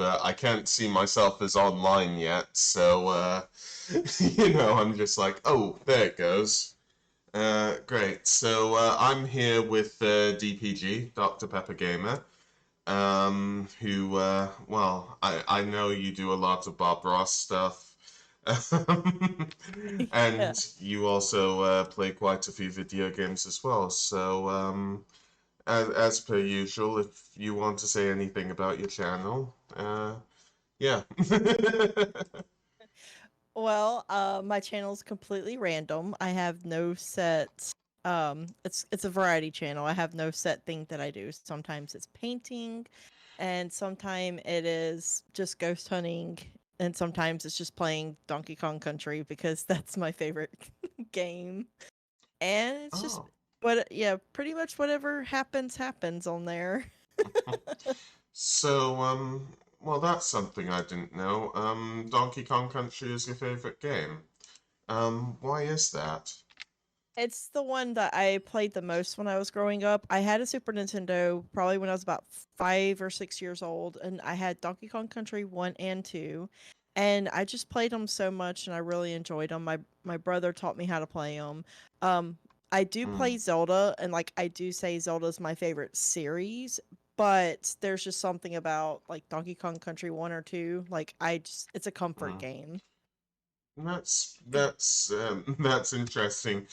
but I can't see myself as online yet, so I'm just like, oh, there it goes. Great. So I'm here with DPG, Dr. Pepper Gamer, who, well, I know you do a lot of Bob Ross stuff. Yeah. And you also play quite a few video games as well. So, as per usual, if you want to say anything about your channel, yeah. Well, my channel's completely random. I have no set it's a variety channel. I have no set thing that I do. Sometimes it's painting, and sometimes it is just ghost hunting, and sometimes it's just playing Donkey Kong Country because that's my favorite game. And it's just Oh. yeah, pretty much whatever happens on there. So, well, that's something I didn't know. Donkey Kong Country is your favorite game. Why is that? It's the one that I played the most when I was growing up. I had a Super Nintendo probably when I was about 5 or 6 years old, and I had Donkey Kong Country 1 and 2. And I just played them so much, and I really enjoyed them. My brother taught me how to play them. Um, I do Hmm. play Zelda, and like I do say Zelda's my favorite series, but there's just something about like Donkey Kong Country 1 or 2. Like it's a comfort Hmm. game. That's interesting.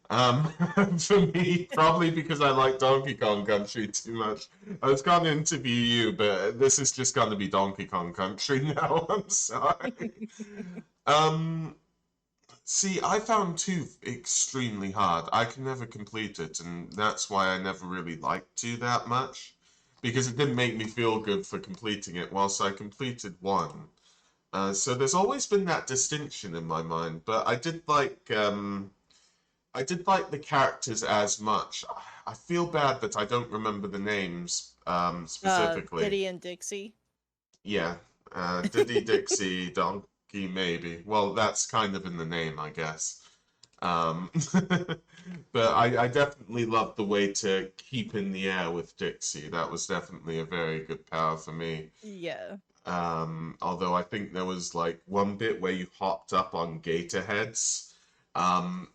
Um, for me, probably because I like Donkey Kong Country too much. I was going to interview you, but this is just going to be Donkey Kong Country now. I'm sorry. Um, See, I found two extremely hard. I can never complete it, and that's why I never really liked two that much, because it didn't make me feel good for completing it, whilst I completed one. So there's always been that distinction in my mind, but I did like the characters as much. I feel bad that I don't remember the names specifically. Diddy and Dixie. Yeah, Diddy Dixie Donkey maybe. Well, that's kind of in the name, I guess. Um, but I definitely loved the way to keep in the air with Dixie. That was definitely a very good power for me. Yeah. Although I think there was like one bit where you hopped up on gator heads,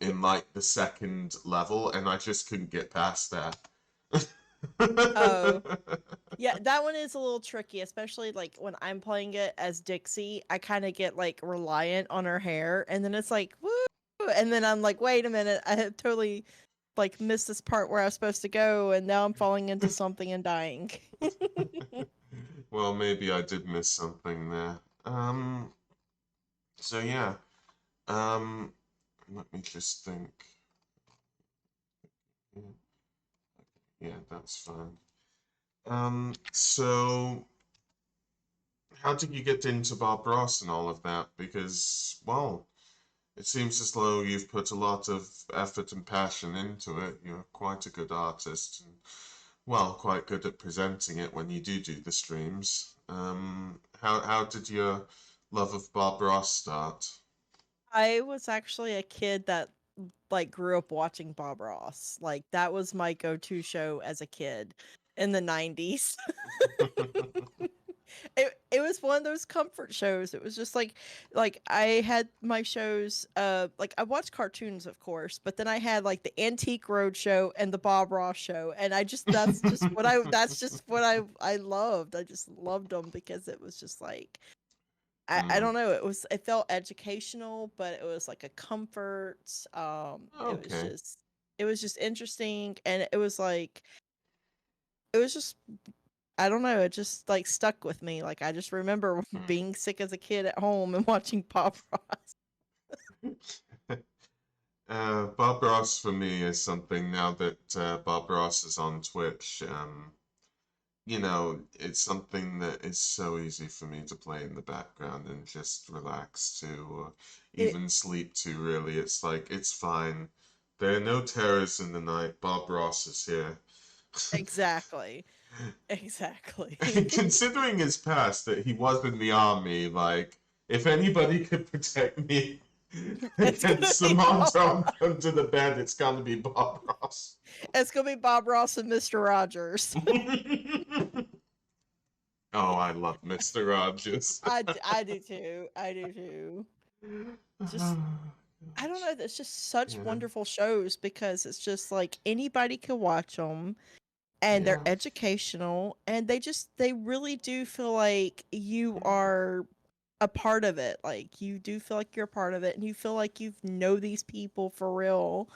in like the second level, and I just couldn't get past that. Oh, yeah, that one is a little tricky, especially like when I'm playing it as Dixie. I kind of get like reliant on her hair, and then it's like, woo! And then I'm like, wait a minute, I have totally like missed this part where I was supposed to go, and now I'm falling into something and dying. Well, maybe I did miss something there. So yeah. Um, Let me just think. Yeah, yeah, that's fine. So how did you get into Bob Ross and all of that? Because, well, it seems as though you've put a lot of effort and passion into it. You're quite a good artist and, well, quite good at presenting it when you do the streams. How did your love of Bob Ross start? I was actually a kid that like grew up watching Bob Ross. Like that was my go-to show as a kid in the 90s. It was one of those comfort shows. It was just like I had my shows like I watched cartoons of course, but then I had like the Antique Road show and the Bob Ross show, and I just that's just what I loved. I just loved them because it was just like I Hmm. don't know, it felt educational, but it was like a comfort. Okay. It was just interesting, and it was like it was just I don't know, it just like stuck with me. Like I just remember Hmm. being sick as a kid at home and watching Pop Ross. Bob Ross for me is something now that Bob Ross is on Twitch. It's something that is so easy for me to play in the background and just relax to, or It even sleep to, really. It's like, it's fine. There are no terrors in the night. Bob Ross is here. exactly. Exactly. Considering his past, that he was in the army, like, if anybody could protect me It's gonna against the be monster under the bed, it's gonna be Bob Ross. it's gonna be Bob Ross and Mr. Rogers. Oh, I love Mr. Rogers. I do too. I do too. Just I don't know. It's just such Yeah, wonderful shows because it's just like anybody can watch them and they're yeah, educational and they really do feel like you are a part of it. Like you do feel like you're a part of it and you feel like you know these people for real.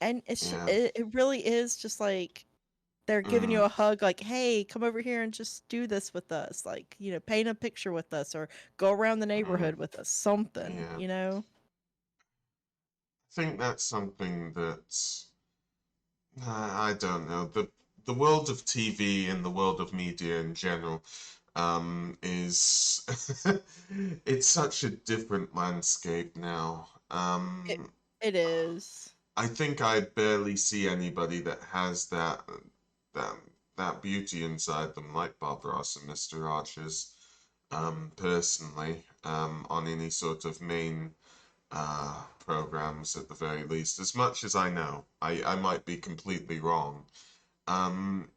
And yeah. it really is just like they're giving Mm, you a hug like, "Hey, come over here and just do this with us." Like, paint a picture with us or go around the mm, neighborhood with us. Something, yeah. you know? I think that's something that I don't know. The world of TV and the world of media in general is it's such a different landscape now. It it is. I think I barely see anybody that has that that beauty inside them like Bob Ross and Mr. Rogers, personally, on any sort of main programs at the very least. As much as I know, I might be completely wrong. Um,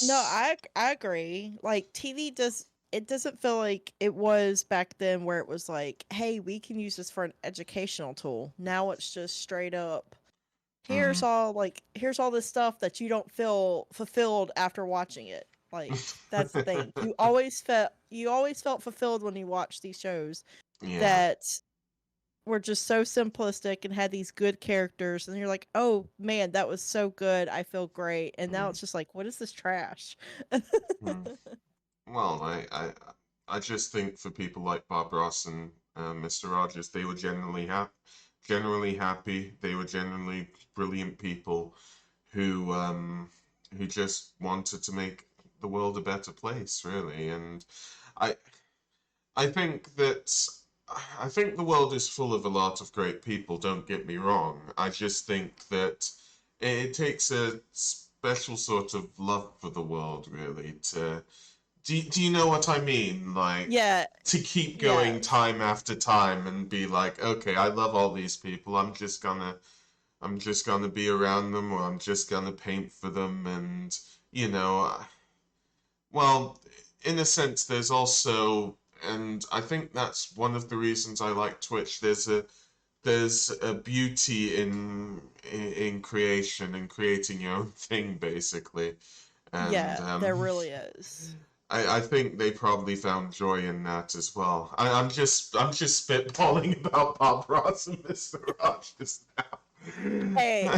No, it's I agree. Like TV doesn't feel like it was back then where it was like, "Hey, we can use this for an educational tool." Now it's just straight up mm, here's all this stuff that you don't feel fulfilled after watching it. Like that's the thing. You always felt fulfilled when you watched these shows yeah. that were just so simplistic and had these good characters and you're like, "Oh man, that was so good. I feel great." And now Mm, it's just like, "What is this trash?" mm. Well, I just think for people like Bob Ross and Mr. Rogers, they were generally happy. They were generally brilliant people who just wanted to make the world a better place, really. And I I think that I think the world is full of a lot of great people, don't get me wrong. I just think that it takes a special sort of love for the world, really, to do you know what I mean? Like Yeah, to keep going yes. time after time and be like, okay, I love all these people. I'm just gonna be around them or I'm just gonna paint for them and you know, well, in a sense, there's also, and I think that's one of the reasons I like Twitch. There's a beauty in creation and creating your own thing, basically. And Yeah, there really is. I think they probably found joy in that as well. I'm just spitballing about Bob Ross and Mr. Rogers Hey,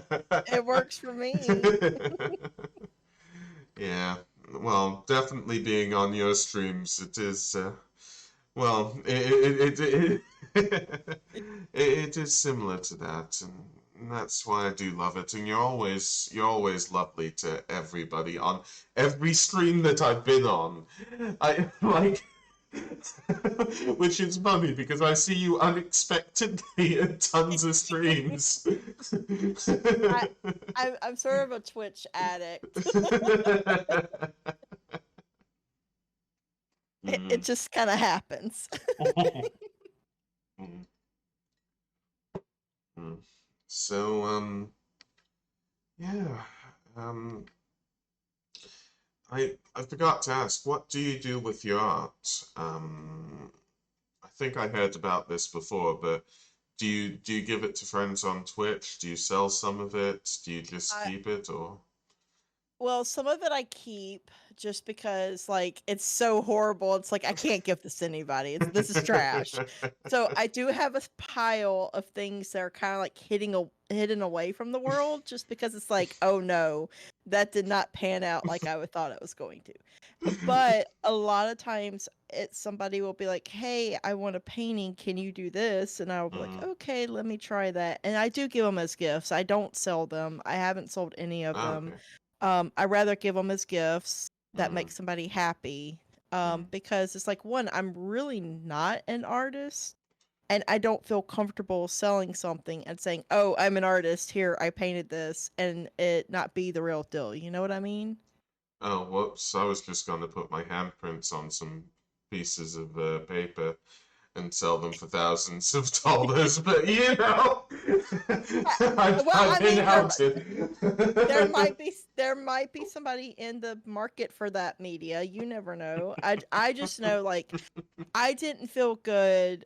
now. it works for me. Yeah, well, definitely being on your streams, it is, well, it is similar to that, and that's why I do love it. And you're always lovely to everybody on every stream that I've been on. I like, which is funny because I see you unexpectedly at tons of streams. I I'm sort of a Twitch addict. It Mm. just kind of happens. Mm. Mm. So, yeah, um, I forgot to ask, what do you do with your art? I think I heard about this before, but do you give it to friends on Twitch? Do you sell some of it? Do you just I keep it, or? Well, some of it I keep just because like it's so horrible. It's like I can't give this to anybody. This is trash. So I do have a pile of things that are kind of like hidden away from the world just because it's like, oh no, that did not pan out like I would thought it was going to. But a lot of times somebody will be like, "Hey, I want a painting. Can you do this?" And I'll be like, Mm, "Okay, let me try that." And I do give them as gifts. I don't sell them. I haven't sold any of them. okay. I rather give them as gifts that Mm, make somebody happy. mm, Because it's like one, I'm really not an artist, and I don't feel comfortable selling something and saying, "Oh, I'm an artist. Here, I painted this," and it not be the real deal. You know what I mean? oh, whoops, I was just going to put my handprints on some pieces of paper. and sell them for thousands of dollars, but you know, Well, I've I been mean, outed. there might be somebody in the market for that media. You never know. I just know, like, I didn't feel good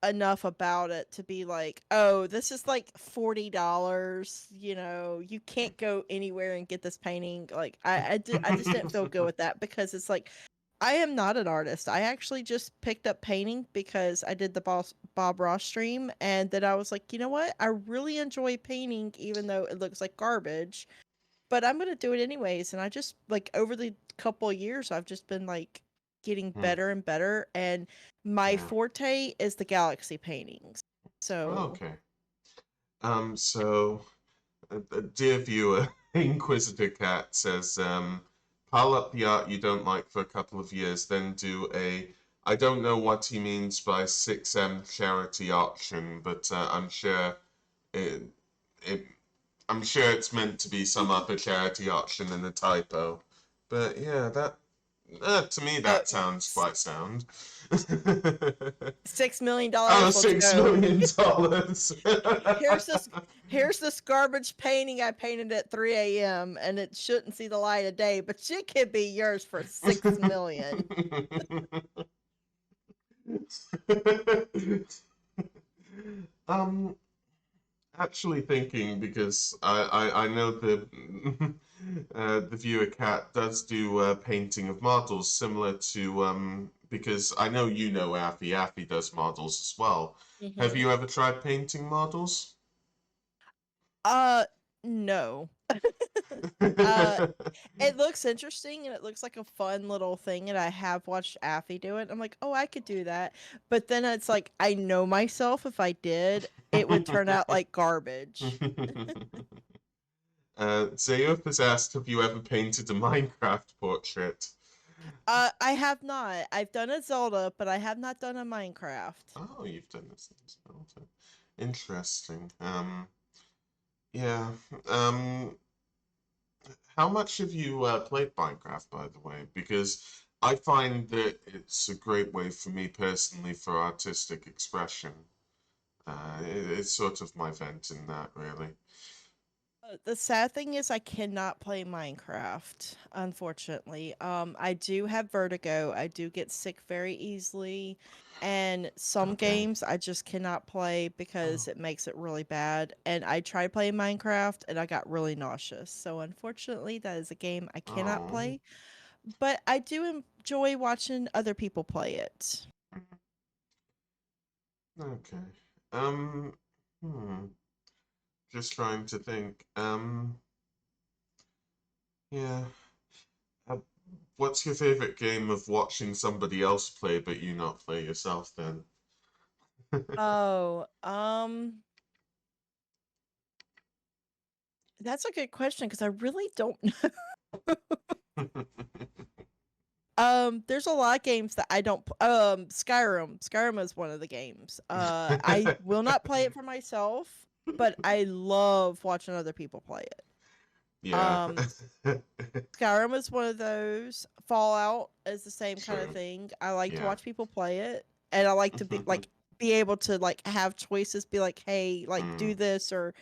enough about it to be like, oh, this is like $40. You know, you can't go anywhere and get this painting. Like, I just didn't feel good with that, because it's like, I am not an artist. I actually just picked up painting because I did the Bob Ross stream, and then I was like, you know what? I really enjoy painting, even though it looks like garbage. But I'm gonna do it anyways. And I just, like, over the couple of years, I've just been like getting Hmm, better and better. And my yeah. forte is the galaxy paintings. So, Okay. So, dear viewer, Inquisitor Cat says, pile up the art you don't like for a couple of years, then do a. I don't know what he means by 6M charity auction, but it, it, I'm sure it's meant to be some other charity auction and a typo. But yeah, to me oh, that sounds quite sound. Oh, $6 million. Let's six go. million dollars. Here's this here's this garbage painting I painted at 3 a.m. and it shouldn't see the light of day, but it could be yours for 6 million. um, actually thinking, because I know the the viewer cat does do painting of models similar to because I know you know Affy. Affy does models as well. Have Hmm. you ever tried painting models? Uh, no. uh, it looks interesting and it looks like a fun little thing, and I have watched Affy do it. I'm like, oh, I could do that. But then it's like, I know myself, if I did, it would turn out like garbage. Zayuf has asked, have you ever painted a Minecraft portrait? I have not. I've done a Zelda, but I have not done a Minecraft. Oh, you've done this as well. Interesting. Yeah. Um, how much have you played Minecraft, by the way? Because I find that it's a great way for me personally for artistic expression. It's sort of my vent in that, really. The sad thing is I cannot play Minecraft, unfortunately. I do have vertigo. I do get sick very easily, and some Okay. games I just cannot play because Oh. it makes it really bad. And I tried playing Minecraft and I got really nauseous. So unfortunately, that is a game I cannot Oh. play, but I do enjoy watching other people play it. Okay. Hmm. Just trying to think. Yeah. Uh, what's your favorite game of watching somebody else play but you not play yourself then? Oh, that's a good question because I really don't. There's a lot of games that I don't Skyrim. Skyrim is one of the games. I will not play it for myself, but I love watching other people play it. Yeah. Um, Skyrim is one of those. Fallout is the same kind of Sure. thing. I like to Yeah. watch people play it, and I like to be able to, like, have choices, be like, "Hey, like, do Mm, this or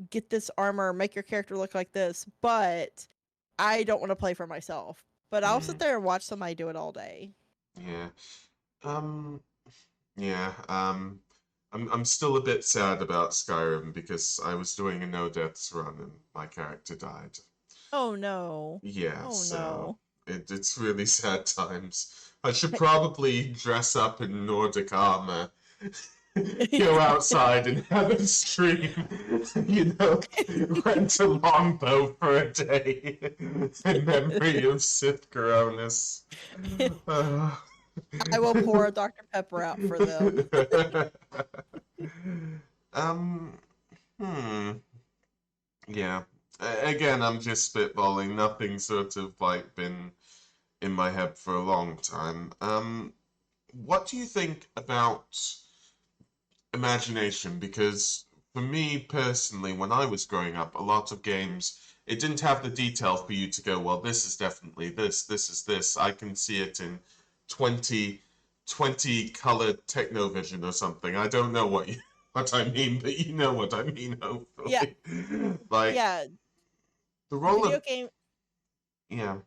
get this armor, make your character look like this." But I don't want to play for myself. But I'll sit mm, there and watch somebody do it all day. yeah. Um, yeah. I'm still a bit sad about Skyrim because I was doing a no deaths run and my character died. Oh no. Yeah, Oh so no. it's really sad times. I should probably dress up in Nordic armor, go outside and have a stream, you know, rent a longbow for a day in memory of Sith Coronis. Uh, I will pour a Dr. Pepper out for them. um, hmm. Yeah. Again, I'm just spitballing. Nothing sort of like been in my head for a long time. What do you think about imagination? Because for me personally, when I was growing up, a lot of games, it didn't have the detail for you to go, well, this is definitely this is this. I can see it in 20 20-colored technovision or something. I don't know what I mean, but you know what I mean, Yeah, hopefully. Like yeah. the role Video of game. yeah.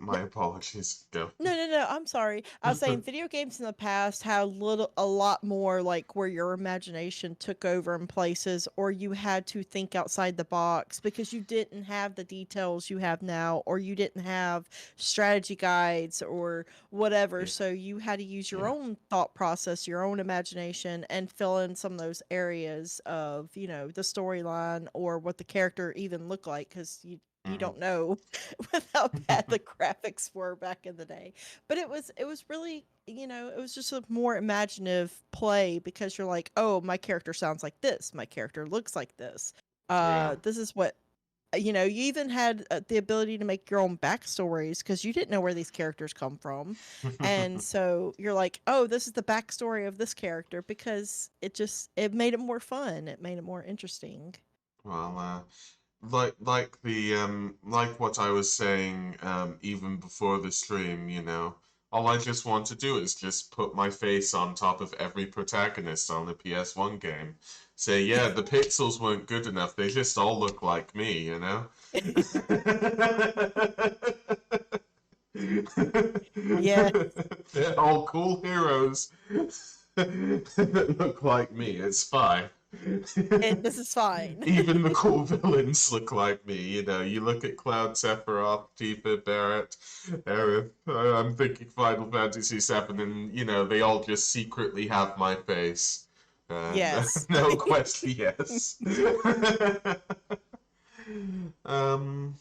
My apologies. Go. No, no, no. I'm sorry. I was saying video games in the past had a lot more like where your imagination took over in places, or you had to think outside the box because you didn't have the details you have now, or you didn't have strategy guides or whatever. Yeah. So you had to use your Yeah. own thought process, your own imagination, and fill in some of those areas of the storyline or what the character even looked like because you Mhm. don't know with how bad the graphics were back in the day. But it was really, it was just a more imaginative play because you're like, oh, my character sounds like this, my character looks like this. Yeah. This is what you even had the ability to make your own backstories because you didn't know where these characters come from, and so you're like, oh, this is the backstory of this character because it made it more fun, it made it more interesting. Well, like what I was saying even before the stream, all I just want to do is just put my face on top of every protagonist on a PS1 game. Say, yeah, the pixels weren't good enough. They just all look like me. Yeah, They're all cool heroes that look like me. It's fine. this is fine. Even the cool villains look like me. You look at Cloud, Sephiroth, Tifa, Barrett, Aerith. I'm thinking Final Fantasy VII, and they all just secretly have my face. Yes. No question, yes. um,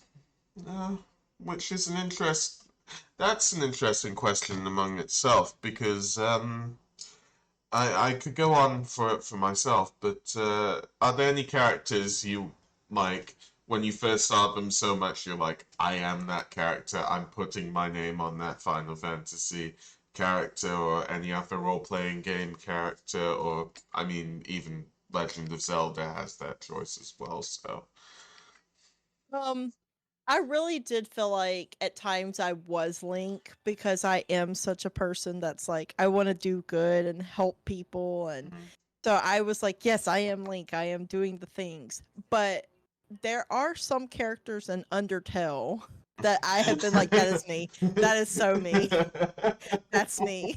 uh, which is an interest. That's an interesting question among itself because I could go on for myself, but are there any characters you like when you first saw them so much you're like, I am that character, I'm putting my name on that Final Fantasy character or any other role-playing game character, or I mean even Legend of Zelda has that choice as well, so. Um, I really did feel like at times I was Link because I am such a person that's like I want to do good and help people, and Mhm. so I was like, yes, I am Link. I am doing the things. But there are some characters in Undertale that I have been like, that is me. That is so me. That's me.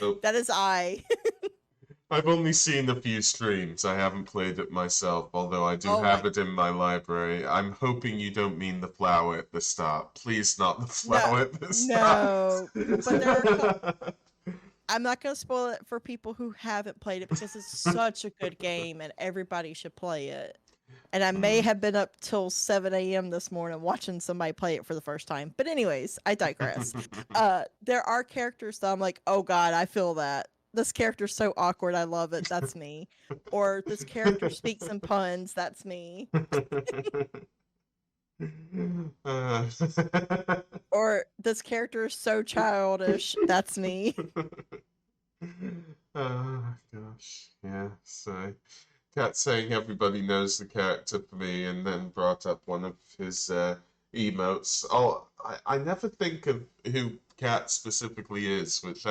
Oh, That is I. I've only seen a few streams. I haven't played it myself, although I do Oh have my, it in my library. I'm hoping you don't mean the flower at the start. Please not the no, flower at the start. no. But there are a couple. I'm not going to spoil it for people who haven't played it because it's such a good game and everybody should play it. And I may Mm. have been up till 7 a.m. this morning watching somebody play it for the first time. But anyways, I digress. There are characters that I'm like, oh god, I feel that. This character's so awkward, I love it. That's me. Or this character speaks in puns. That's me. Uh, Or this character is so childish. That's me. oh gosh, yeah. So, Cat saying everybody knows the character for me, and then brought up one of his emotes. Oh, I never think of who Cat specifically is, which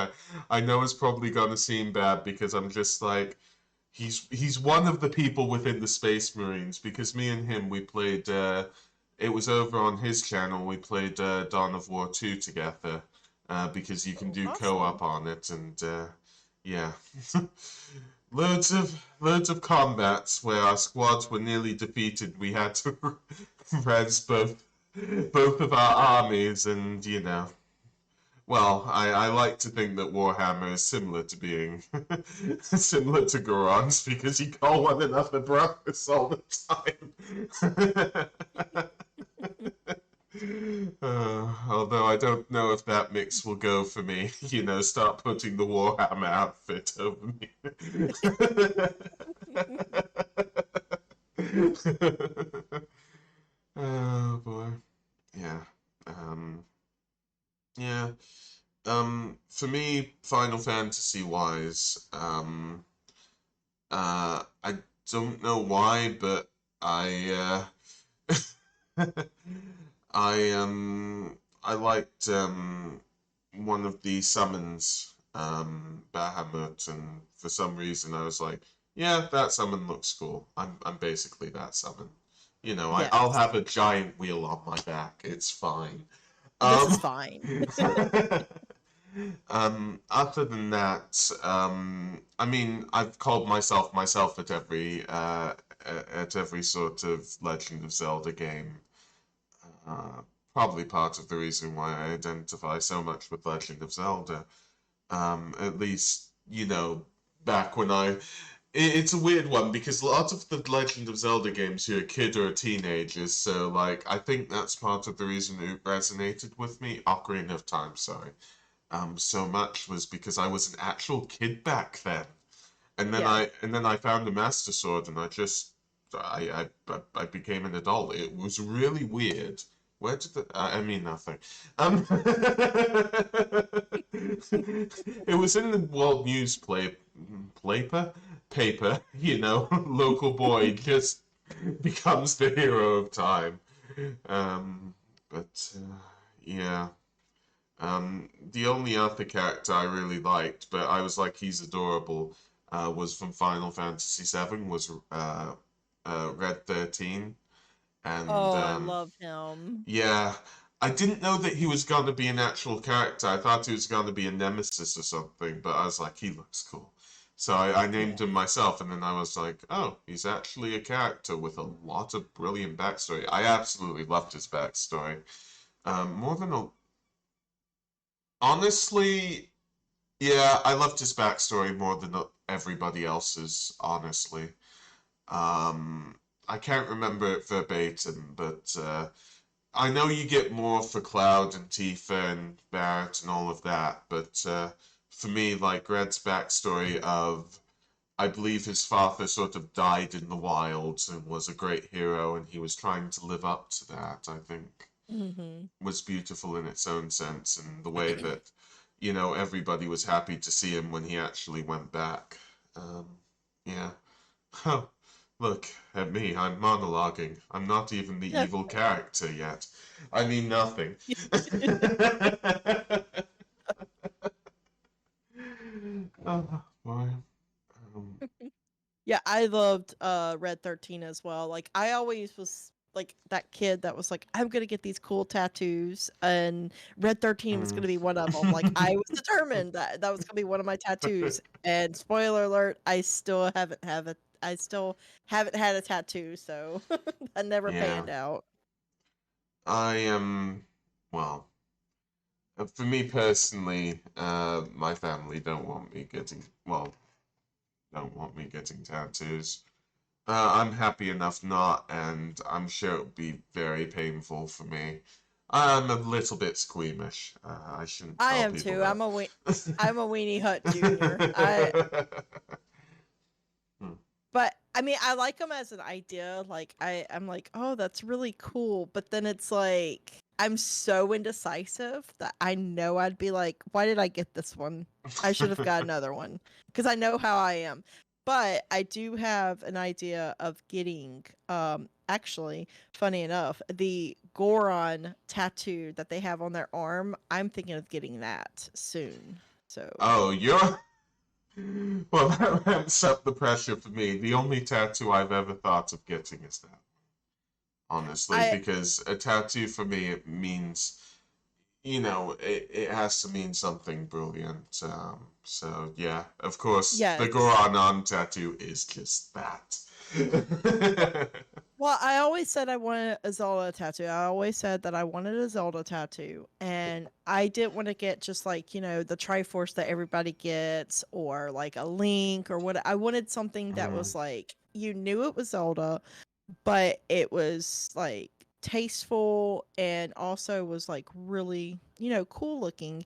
I know is probably gonna seem bad because I'm just like he's one of the people within the Space Marines because me and him we played. It was over on his channel. We played Dawn of War 2 together because you can Oh, do awesome. co-op on it, and yeah. Loads of combats where our squads were nearly defeated. We had to res both of our armies, and well, I like to think that Warhammer is similar to being similar to Gorons because you call one another brothers all the time. Although I don't know if that mix will go for me. Start putting the Warhammer outfit over me. Oh boy. Yeah. Um, yeah. For me, Final Fantasy wise, I don't know why, but I I liked one of the summons, Bahamut, and for some reason I was like, yeah, that summon looks cool. I'm basically that summon. You know, I'll Yes. have a giant wheel on my back. It's fine. This is Um, fine. other than that, I mean, I've called myself at every sort of Legend of Zelda game. Uh, Probably part of the reason why I identify so much with Legend of Zelda. At least, you know, back when it's a weird one because a lot of the Legend of Zelda games you're a kid or a teenager, so like I think that's part of the reason it resonated with me. Ocarina of Time, sorry. So much was because I was an actual kid back then, Yes. and then I found a Master Sword, and I became an adult. It was really weird. Where did I mean nothing. It was in the World News paper, you know, local boy just becomes the hero of time. But yeah. The only other character I really liked, but I was like, he's adorable, was from Final Fantasy VII, was Red 13. And Oh, I love him. yeah, I didn't know that he was going to be an actual character. I thought he was going to be a nemesis or something, but I was like, he looks cool. So I named him Yes. myself, and then I was like, oh, he's actually a character with a lot of brilliant backstory. I absolutely loved his backstory. More than a Honestly, yeah, I loved his backstory more than everybody else's, honestly. Um, I can't remember it verbatim, but I know you get more for Cloud and Tifa and Barrett and all of that, but for me, like Red's backstory of, I believe his father sort of died in the wilds and was a great hero, and he was trying to live up to that, I think Hmm. was beautiful in its own sense, and the way that, you know, everybody was happy to see him when he actually went back. Um, yeah. Huh. Look at me, I'm monologuing. I'm not even the evil character yet. I mean nothing. Oh, boy. Um, Yeah, I loved Red 13 as well. Like I always was like that kid that was like, I'm gonna get these cool tattoos, and Red 13 was mm. gonna be one of them. Like I was determined that that was gonna be one of my tattoos. And spoiler alert, I still haven't had a tattoo, so that never Yeah, panned out. I am, well, for me personally, my family don't want me getting tattoos. I'm happy enough not, and I'm sure it would be very painful for me. I'm a little bit squeamish. I shouldn't I tell am people too. that. I'm a Weenie Hut Junior. Hmm. But I mean, I like them as an idea. Like I'm like, oh, that's really cool. But then it's like I'm so indecisive that I know I'd be like, why did I get this one? I should have got another one because I know how I am. But I do have an idea of getting, actually, funny enough, the Goron tattoo that they have on their arm. I'm thinking of getting that soon. So Oh, you're well. That ramps up the pressure for me. The only tattoo I've ever thought of getting is that, honestly, I because a tattoo for me it means, you know, it has to mean something brilliant. So yeah, of course, the yes. Goranon tattoo is just that. Well, I always said I wanted a Zelda tattoo. I always said that I wanted a Zelda tattoo. And I didn't want to get just like, the Triforce that everybody gets or like a Link or what. I wanted something that Mm, was like, you knew it was Zelda, but it was like tasteful and also was like really, cool looking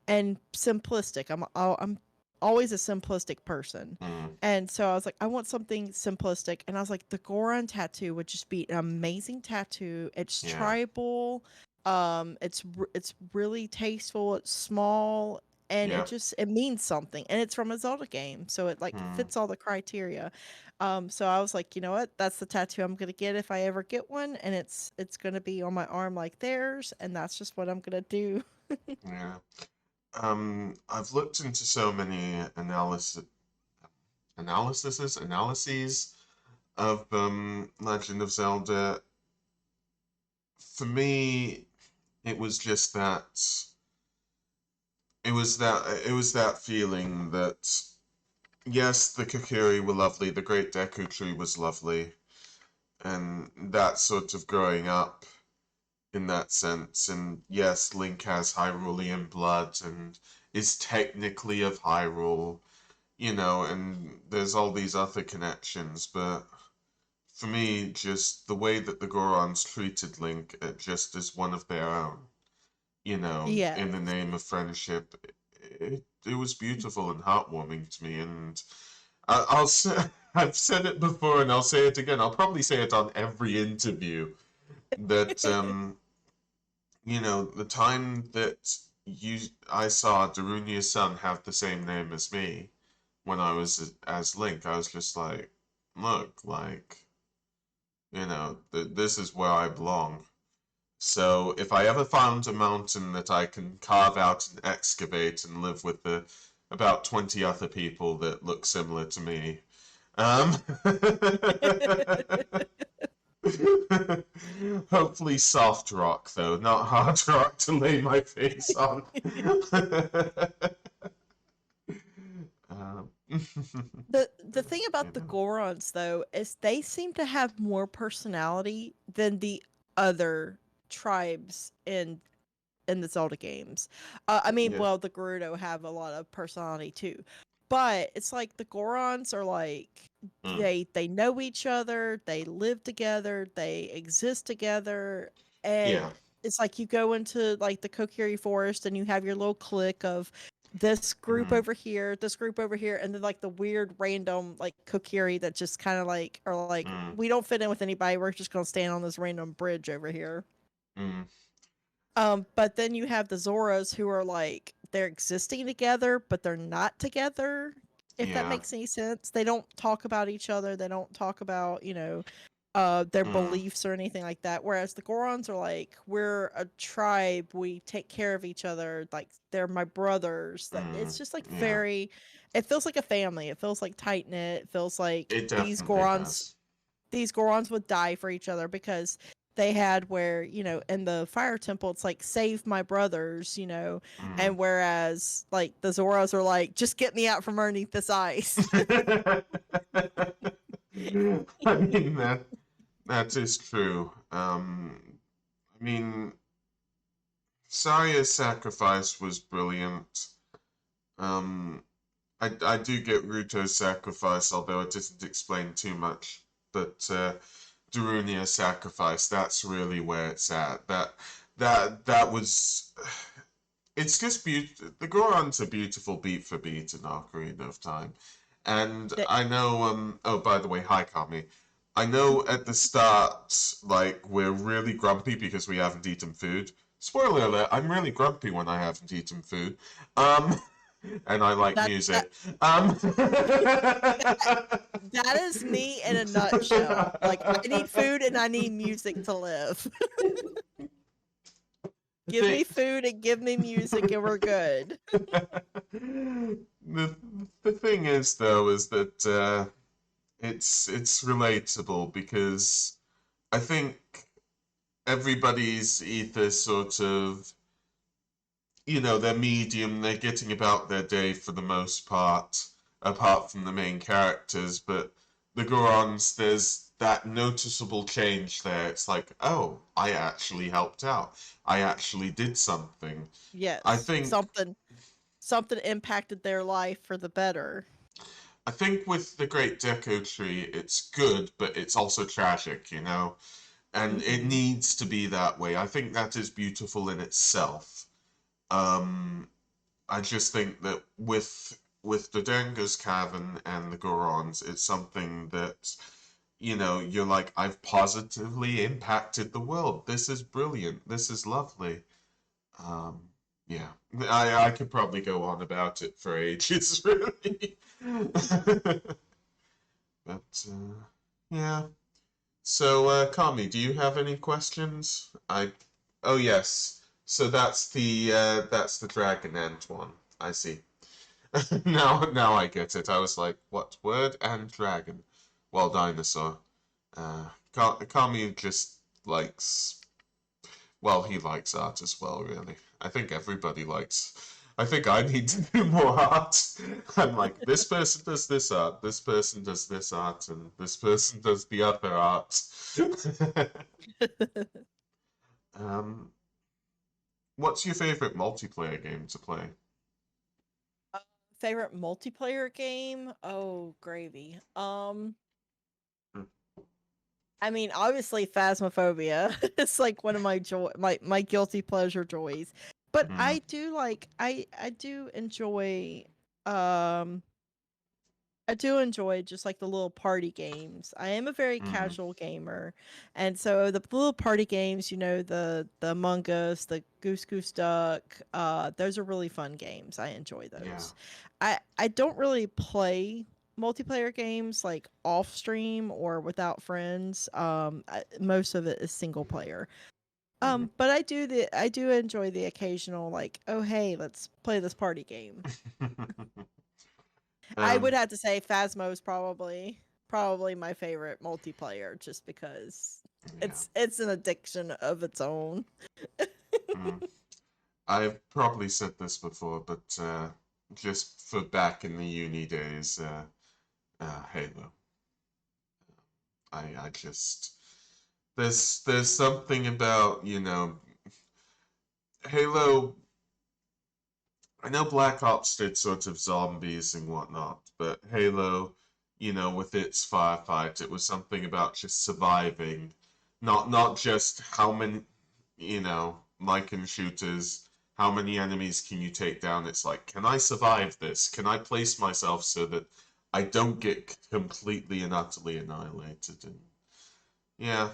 and simplistic. I'm always a simplistic person. mm, And so I was like, I want something simplistic. And I was like, the Goron tattoo would just be an amazing tattoo. It's yeah, tribal. It's really tasteful. It's small, and yep. it means something. And it's from a Zelda game, so it like Mm, fits all the criteria. So I was like, you know what? That's the tattoo I'm gonna get if I ever get one, and it's gonna be on my arm like theirs, and that's just what I'm gonna do. yeah. I've looked into so many analyses of Legend of Zelda. For me, it was just that it was that feeling that yes, the Kokiri were lovely, the Great Deku Tree was lovely, and that sort of growing up in that sense. And yes, Link has Hyrulean blood and is technically of Hyrule, and there's all these other connections, but for me, just the way that the Gorons treated Link just as one of their own, Yes. in the name of friendship, it was beautiful and heartwarming to me. And I'll say, I've said it before and I'll say it again. I'll probably say it on every interview that the time that I saw Darunia's son have the same name as me when I was as Link, I was just like, look, like, this is where I belong. So if I ever found a mountain that I can carve out and excavate and live with about 20 other people that look similar to me, um, hopefully soft rock though, not hard rock to lay my face on. um, The thing you about the know, Gorons though is they seem to have more personality than the other tribes in the Zelda games. I mean, yeah, well, the Gerudo have a lot of personality too, but it's like the Gorons are like mm, they know each other, they live together, they exist together, yeah, and it's like you go into like the Kokiri Forest and you have your little clique of this group mm, over here, this group over here, and then like the weird random like Kokiri that just kind of like are like mm, we don't fit in with anybody. We're just gonna stand on this random bridge over here. mm, But then you have the Zoras who are like they're existing together, but they're not together. If that yeah, makes any sense, they don't talk about each other. They don't talk about their mm, beliefs or anything like that. Whereas the Gorons are like we're a tribe. We take care of each other. Like they're my brothers. That mm, it's just like yeah. very. It feels like a family. It feels like tight knit. It feels like It these definitely Gorons does. would die for each other because they had where in the fire temple it's like save my brothers, Mm. and whereas like the Zoras are like just get me out from underneath this ice. I mean that is true. I mean, Saya's sacrifice was brilliant. Um, I do get Ruto's sacrifice, although it doesn't explain too much. But Darunia's sacrifice, that's really where it's at. That was. It's just beautiful. The Gorons are beautiful beat for beat in Ocarina of Time. And That I know, oh, by the way, hi, Kami. I know at the start, like, we're really grumpy because we haven't eaten food. Spoiler alert, I'm really grumpy when I haven't eaten food. Um, and I like that that music. that is me in a nutshell. Like I need food and I need music to live. The Give thing, me food and give me music and we're good. the the thing is though is that it's relatable because I think everybody's either sort of, they're medium, they're getting about their day for the most part, apart from the main characters, but the Gorons, there's that noticeable change there. It's like, oh, I actually helped out. I actually did something. I Yes, think something impacted their life for the better. I think with the Great Deco Tree, it's good, but it's also tragic, and it Mhm. needs to be that way. I think that is beautiful in itself. Um, I just think that with the Denga's Cavern and the Gorons, it's something that you're like, I've positively impacted the world. This is brilliant. This is lovely. Um, yeah, I could probably go on about it for ages, really. But yeah. So, Kami, do you have any questions? Oh yes. So that's the Dragon End one. I see. Now I get it. I was like, what word and dragon? Well, dinosaur. Kami just likes. Well, he likes art as well, really. I think everybody likes. I think I need to do more art. I'm like, this person does this art, this person does this art, and this person does the other art. um, what's your favorite multiplayer game to play? Uh, Favorite multiplayer game? Oh, gravy. Mm, I mean, obviously Phasmophobia. It's like one of my guilty pleasure joys. But mm, I do like I do enjoy um I do enjoy just like the little party games. I am a very mm, casual gamer, and so the little party games, the Among Us, the Goose Goose Duck, those are really fun games. I enjoy yeah. those. I don't really play multiplayer games like off stream or without friends. Most of it is single player. Mm. But I do enjoy the occasional like, oh hey, let's play this party game. I would um, have to say Phasmo is probably my favorite multiplayer just because yeah. it's an addiction of its own. Mm. I've probably said this before, but just for back in the uni days, Halo. I just there's something about, Halo. I know Black Ops did sort of zombies and whatnot, but Halo, with its firefight, it was something about just surviving, not just how many, like in shooters, how many enemies can you take down? It's like, can I survive this? Can I place myself so that I don't get completely and utterly annihilated? And yeah,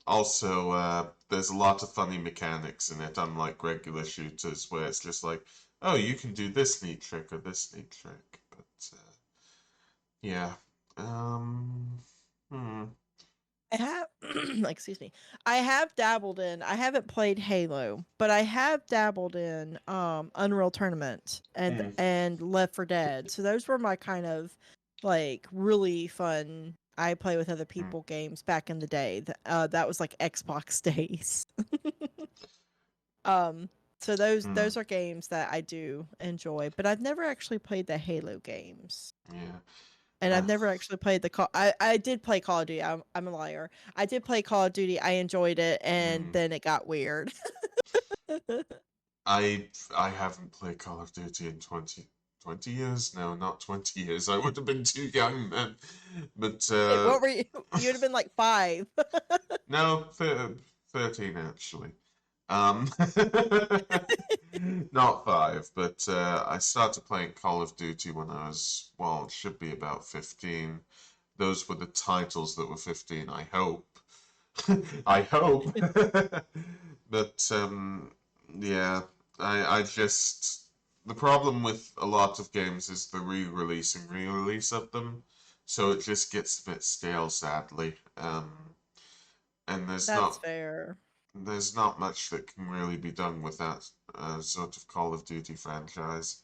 also, there's a lot of funny mechanics in it, unlike regular shooters, where it's just like, oh, you can do this neat trick or this neat trick. But yeah, um, hmm, I have excuse me. I haven't played Halo, but I have dabbled in Unreal Tournament hmm, and Left 4 Dead. So those were my kind of like really fun I play with other hmm, people games back in the day. That was like Xbox days. Um, so hmm, those are games that I do enjoy, but I've never actually played the Halo games. yeah, And I've uh, never actually played the call. I did play Call of Duty. I'm a liar. I did play Call of Duty. I enjoyed it, and hmm. then it got weird. I haven't played Call of Duty in 20 years. No, not 20 years. I would have been too young then. But Wait, what were you? You would have been like 5. no, 13 actually. Um, not 5, but I started playing Call of Duty when I was, well, it should be about 15. Those were the titles that were 15, I hope. I hope. But yeah, I just the problem with a lot of games is the re-release and re-release of them, so it just gets a bit stale, sadly. And That's fair. there's not much that can really be done with that sort of Call of Duty franchise.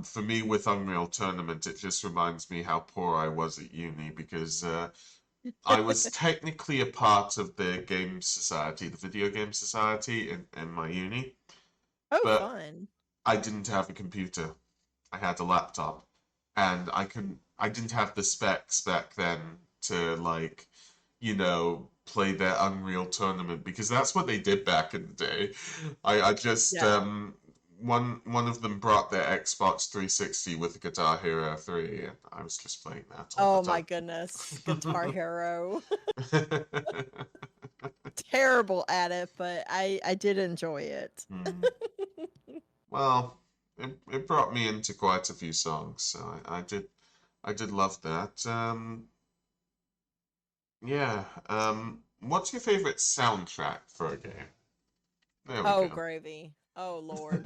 For me, with Unreal Tournament, it just reminds me how poor I was at uni because I was technically a part of the game society, the video game society in my uni, Oh, but fun. I didn't have a computer. I had a laptop, and I didn't have the specs back then to like, play their Unreal Tournament because that's what they did back in the day. I just Yeah. one of them brought their Xbox 360 with Guitar Hero 3, and I was just playing that all the Oh my time. goodness, Guitar Hero. Terrible at it, but I did enjoy it. Hmm. Well, it brought me into quite a few songs, so I did love that. Yeah. What's your favorite soundtrack for a game? There we Oh, go. gravy. Oh Lord.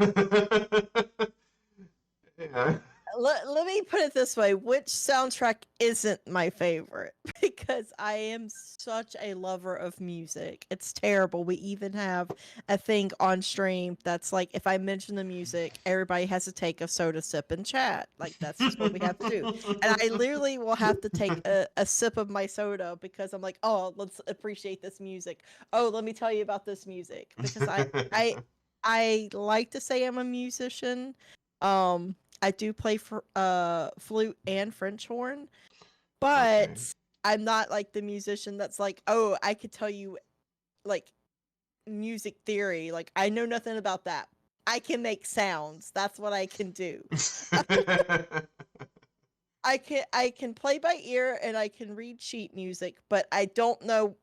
Yeah. Let me put it this way, which soundtrack isn't my favorite? Because I am such a lover of music. It's terrible. We even have a thing on stream that's like, if I mention the music, everybody has to take a soda sip and chat. Like, that's just what we have to do. And I literally will have to take a sip of my soda because I'm like, oh, let's appreciate this music. Oh, let me tell you about this music. Because I like to say I'm a musician. I do play for flute and French horn, Okay. but I'm not like the musician that's like, oh, I could tell you like music theory. Like I know nothing about that. I can make sounds. That's what I can do. I can play by ear and I can read sheet music, but I don't know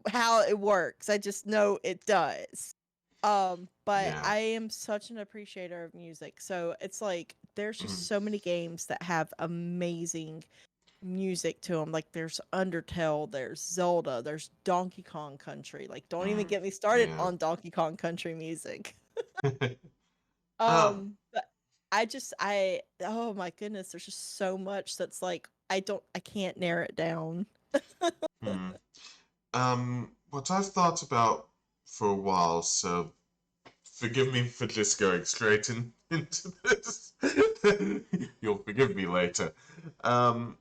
how it works. I just know it does. But Yeah. I am such an appreciator of music. So it's like there's Mm. just so many games that have amazing music to them. Like there's Undertale, there's Zelda, there's Donkey Kong Country. Like don't even Mm. get me started Yeah. on Donkey Kong Country music. Um. But I oh my goodness, there's just so much that's like I can't narrow it down. Hmm. What I've thought about for a while, so forgive me for just going straight into this. You'll forgive me later. Um,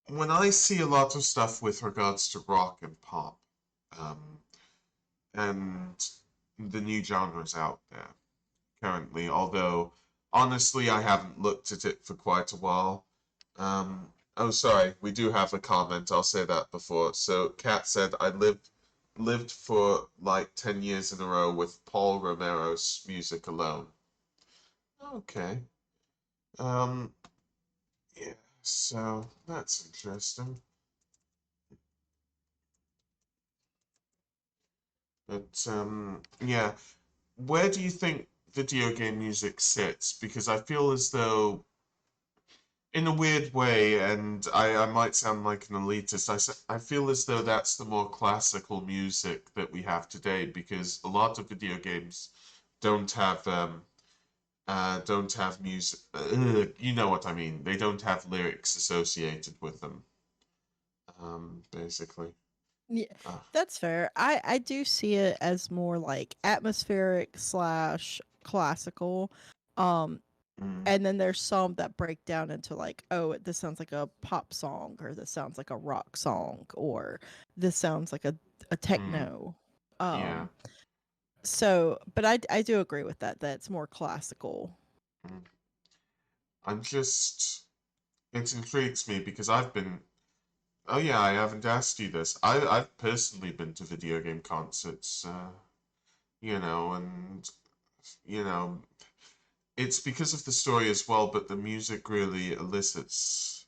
when I see a lot of stuff with regards to rock and pop, um, and the new genres out there currently, although honestly I haven't looked at it for quite a while. Oh, sorry, we do have a comment. I'll say that before. So, Kat said I lived for like 10 years in a row with Paul Romero's music alone. Okay. Um, yeah, so that's interesting. But yeah, where do you think video game music sits? Because I feel as though in a weird way, and I might sound like an elitist, I feel as though that's the more classical music that we have today because a lot of video games don't have music. You know what I mean? They don't have lyrics associated with them. Basically. Yeah, Uh, that's fair. I do see it as more like atmospheric slash classical. Um, mm, and then there's some that break down into like, oh, this sounds like a pop song, or this sounds like a rock song, or this sounds like a mm, techno. yeah. So, but I do agree with that. That it's more classical. Mm. I'm just. It intrigues me because I've been. Oh yeah, I haven't asked you this. I've personally been to video game concerts. And you know, it's because of the story as well, but the music really elicits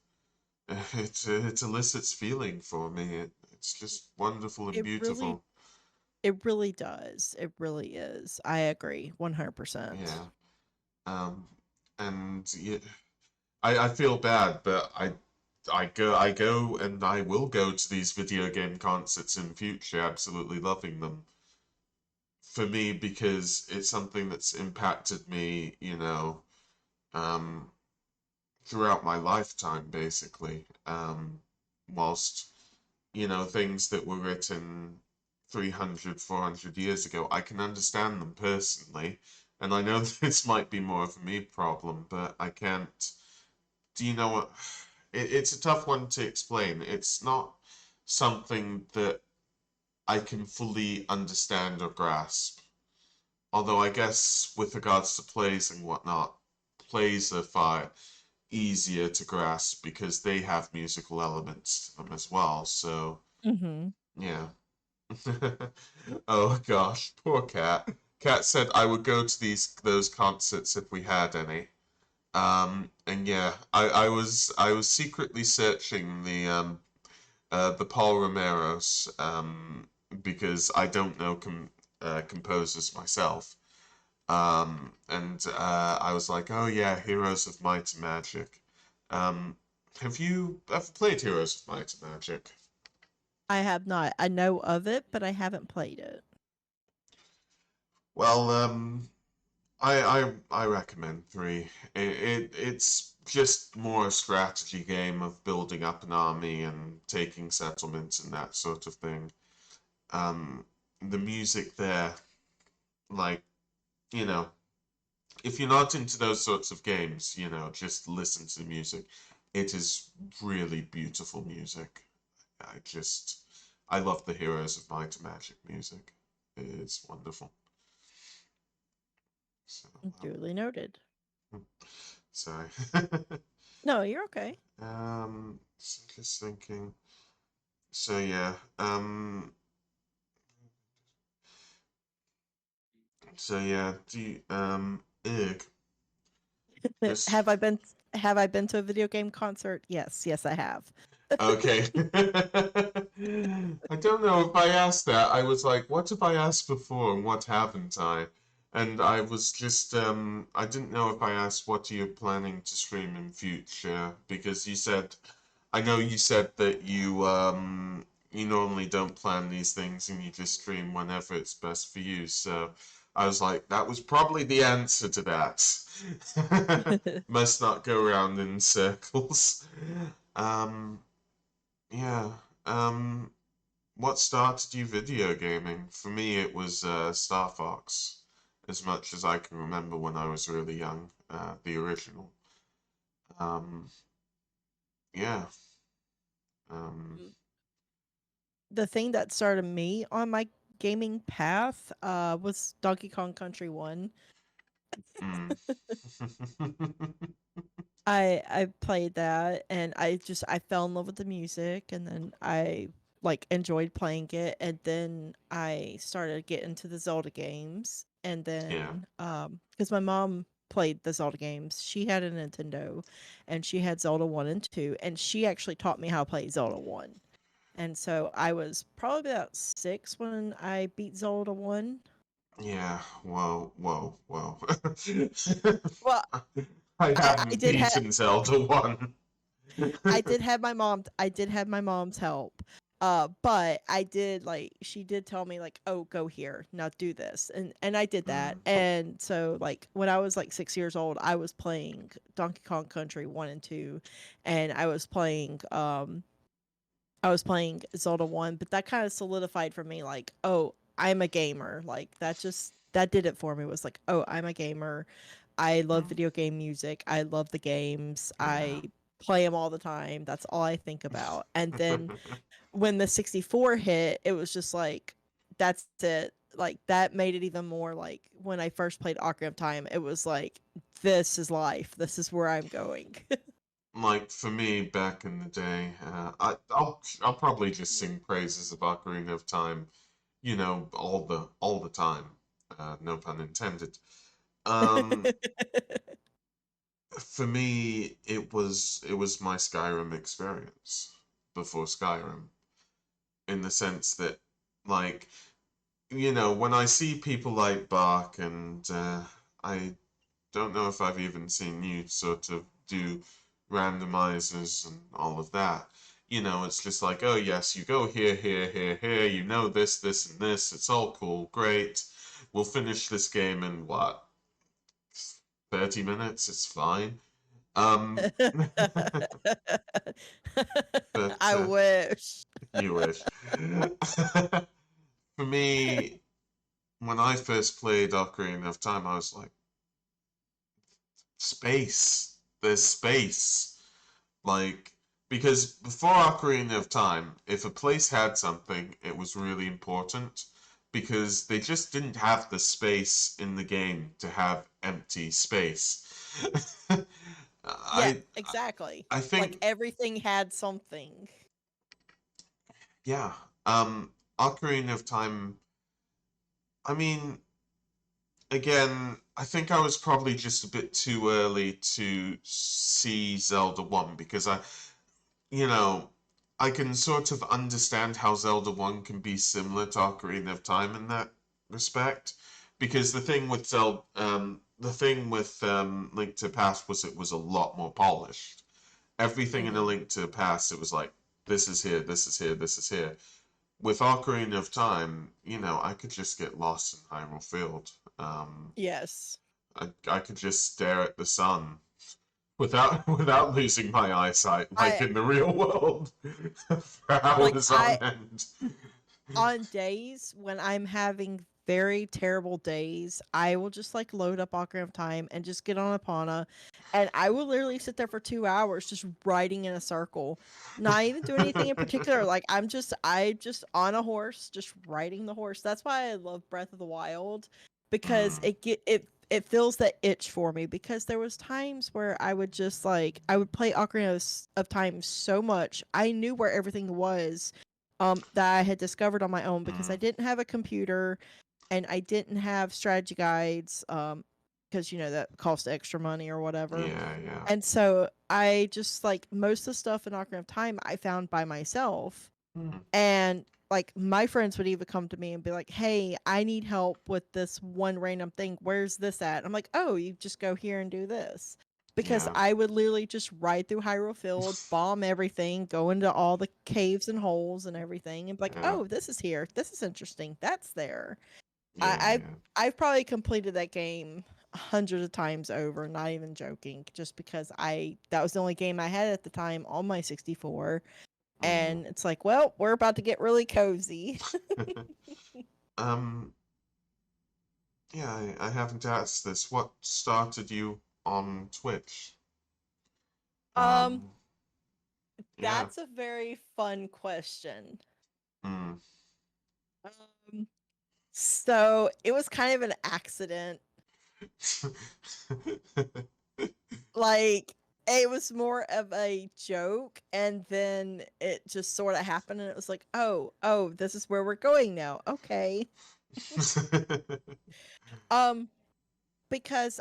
it elicits feeling for me. It's just wonderful and It really beautiful. it really does. It really is. I agree 100%. Yeah. Um, and yeah, I feel bad, but I go and I will go to these video game concerts in future, absolutely loving them. For me, because it's something that's impacted me, um, throughout my lifetime, basically. Whilst, things that were written 300, 400 years ago, I can understand them personally. And I know this might be more of a me problem, but I can't. Do you know what? It's a tough one to explain. It's not something that I can fully understand or grasp. Although I guess with regards to plays and whatnot, plays are far easier to grasp because they have musical elements to them as well. So Mhm. yeah. Oh gosh, poor Cat. Cat said I would go to those concerts if we had any. And yeah, I was secretly searching the Paul Romero's because I don't know composers myself. And I was like, oh yeah, Heroes of Might and Magic. Um, have you ever played Heroes of Might and Magic? I have not. I know of it, but I haven't played it. Well, I recommend 3. It's just more a strategy game of building up an army and taking settlements and that sort of thing. The music there, like, you know, if you're not into those sorts of games, just listen to the music. It is really beautiful music. I just, I love the Heroes of Might and Magic music. It's wonderful. So, Duly noted. sorry. No, you're okay. So just thinking. So yeah. So yeah. Do you, ugh. This. Have I been to a video game concert? Yes, yes I have. Okay. I don't know if I asked that. I was like, what have I asked before and what haven't I? And I was just, I didn't know if I asked what you're planning to stream in future because you said, I know you said that you normally don't plan these things and you just stream whenever it's best for you. So I was like, that was probably the answer to that. Must not go around in circles. Um, yeah. Um, what started you video gaming? For me, it was Star Fox, as much as I can remember when I was really young, the original. Um, yeah. Um, The thing that started me on my gaming path was Donkey Kong Country 1. mm. I played that and I fell in love with the music and then I like enjoyed playing it and then I started getting into the Zelda games and Yeah. then because my mom played the Zelda games. She had a Nintendo and she had Zelda 1 and 2 and she actually taught me how to play Zelda 1. And so I was probably about 6 when I beat Zelda 1. Yeah. Whoa, whoa, whoa. Well, I I haven't did have beaten Zelda 1. I did have my mom's help. But I did like she did tell me like, "Oh, go here. Now do this." And I did that. Mm, And so like when I was like 6 years old, I was playing Donkey Kong Country 1 and 2 and I was playing Zelda 1, but that kind of solidified for me like, "Oh, I'm a gamer." Like that did it for me was like, "Oh, I'm a gamer. I love mm, video game music. I love the games. yeah. I play them all the time. That's all I think about." And then when the 64 hit, it was just like, that's it. Like that made it even more like when I first played Ocarina of Time, it was like, this is life. This is where I'm going. Like for me back in the day, I'll probably just sing praises of Ocarina of Time, all the time. No pun intended. Um, for me, it was my Skyrim experience before Skyrim, in the sense that, like, when I see people like Bach and I don't know if I've even seen you sort of do randomizers and all of that. It's just like, oh yes, you go here, here, here, here, this, this, and this. It's all cool, great. We'll finish this game in what, 30 minutes? It's fine. But I wish. you wish. For me, when I first played Ocarina of Time, I was like, space. There's space. Like, because before Ocarina of Time, if a place had something, it was really important because they just didn't have the space in the game to have empty space. Yeah, I exactly. I Like think, everything had something. yeah, Ocarina of Time, I mean, again, I think I was probably just a bit too early to see Zelda 1 because you know, I can sort of understand how Zelda 1 can be similar to Ocarina of Time in that respect. Because the thing with Link to the Past was it was a lot more polished. Everything in A Hmm. Link to the Past, it was like, this is here, this is here, this is here. With Ocarina of Time, I could just get lost in Hyrule Field. Yes. I could just stare at the sun without losing my eyesight, like I in the real world, for like hours on I end. on days when I'm having very terrible days, I will just like load up Ocarina of Time and just get on Epona, and I will literally sit there for 2 hours just riding in a circle, not even doing anything in particular. Like I just on a horse, just riding the horse. That's why I love Breath of the Wild, because Mm, it fills that itch for me. Because there was times where I would just like I would play of Time so much, I knew where everything was, that I had discovered on my own, because I mm, didn't have a computer and I didn't have strategy guides, because that cost extra money or whatever. yeah, yeah. And so I just like most of the stuff in Ocarina of Time I found by myself, Mm, and like my friends would even come to me and be like, "Hey, I need help with this one random thing. Where's this at?" I'm like, "Oh, you just go here and do this." Because yeah. I would literally just ride through Hyrule Field, bomb everything, go into all the caves and holes and everything, and be like, Yeah, "Oh, this is here. This is interesting. That's there." I, yeah, I've yeah. I've probably completed that game hundreds of times over, not even joking, just because I that was the only game I had at the time on my 64, Mm. and it's like, well, we're about to get really cozy. um, yeah, I haven't asked this. What started you on Twitch? Um, Um, yeah. that's a very fun question. Mm. Um, so it was kind of an accident. Like, it was more of a joke, and then it just sort of happened, and it was like, oh, this is where we're going now. Okay. Um, because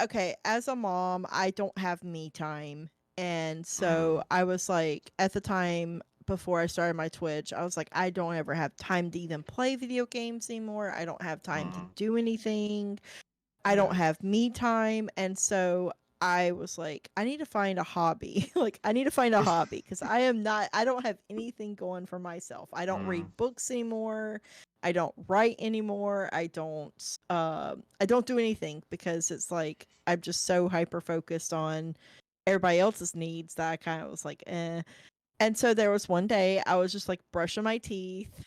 okay, as a mom, I don't have me time. And so Mm, I was like, at the time before I started my Twitch, I was like, I don't ever have time to even play video games anymore. I don't have time to mm, do anything. I don't yeah. have me time. And so I was like, I need to find a hobby. Like, I need to find a hobby, because I don't have anything going for myself. I don't read Mm, books anymore. I don't write anymore. I don't do anything, because it's like I'm just so hyper focused on everybody else's needs that I kind of was like, eh. And so there was one day I was just like brushing my teeth,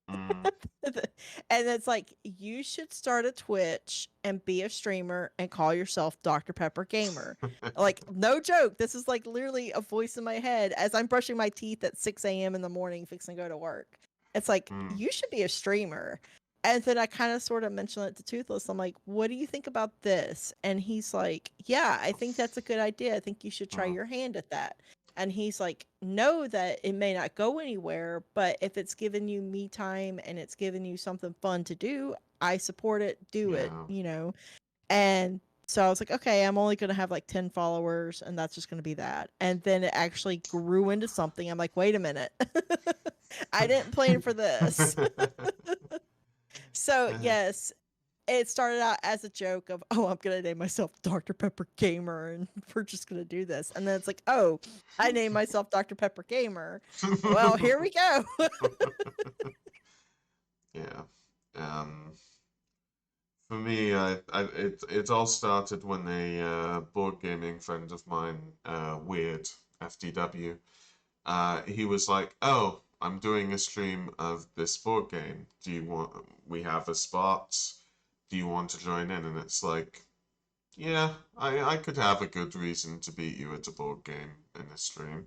mm. and it's like, you should start a Twitch and be a streamer and call yourself Dr. Pepper Gamer. Like, no joke. This is like literally a voice in my head as I'm brushing my teeth at 6 a.m. in the morning, fixing to go to work. It's like, Mm, you should be a streamer. And then I kind of sort of mentioned it to Toothless. I'm like, what do you think about this? And he's like, yeah, I think that's a good idea. I think you should try mm, your hand at that. And he's like, know that it may not go anywhere, but if it's giving you me time and it's giving you something fun to do, I support it. Do it, yeah. And so I was like, okay, I'm only going to have like 10 followers, and that's just going to be that. And then it actually grew into something. I'm like, wait a minute. I didn't plan for this. So, yes, it started out as a joke of, oh, I'm gonna name myself Dr. Pepper Gamer, and we're just gonna do this. And then it's like, oh, I named myself Dr. Pepper Gamer. Well, here we go. Yeah. Um, for me, it all started when a board gaming friend of mine, Weird FDW, he was like, "Oh, I'm doing a stream of this board game. Do you want? We have a spot. Do you want to join in?" And it's like, yeah, I could have a good reason to beat you at a board game in a stream.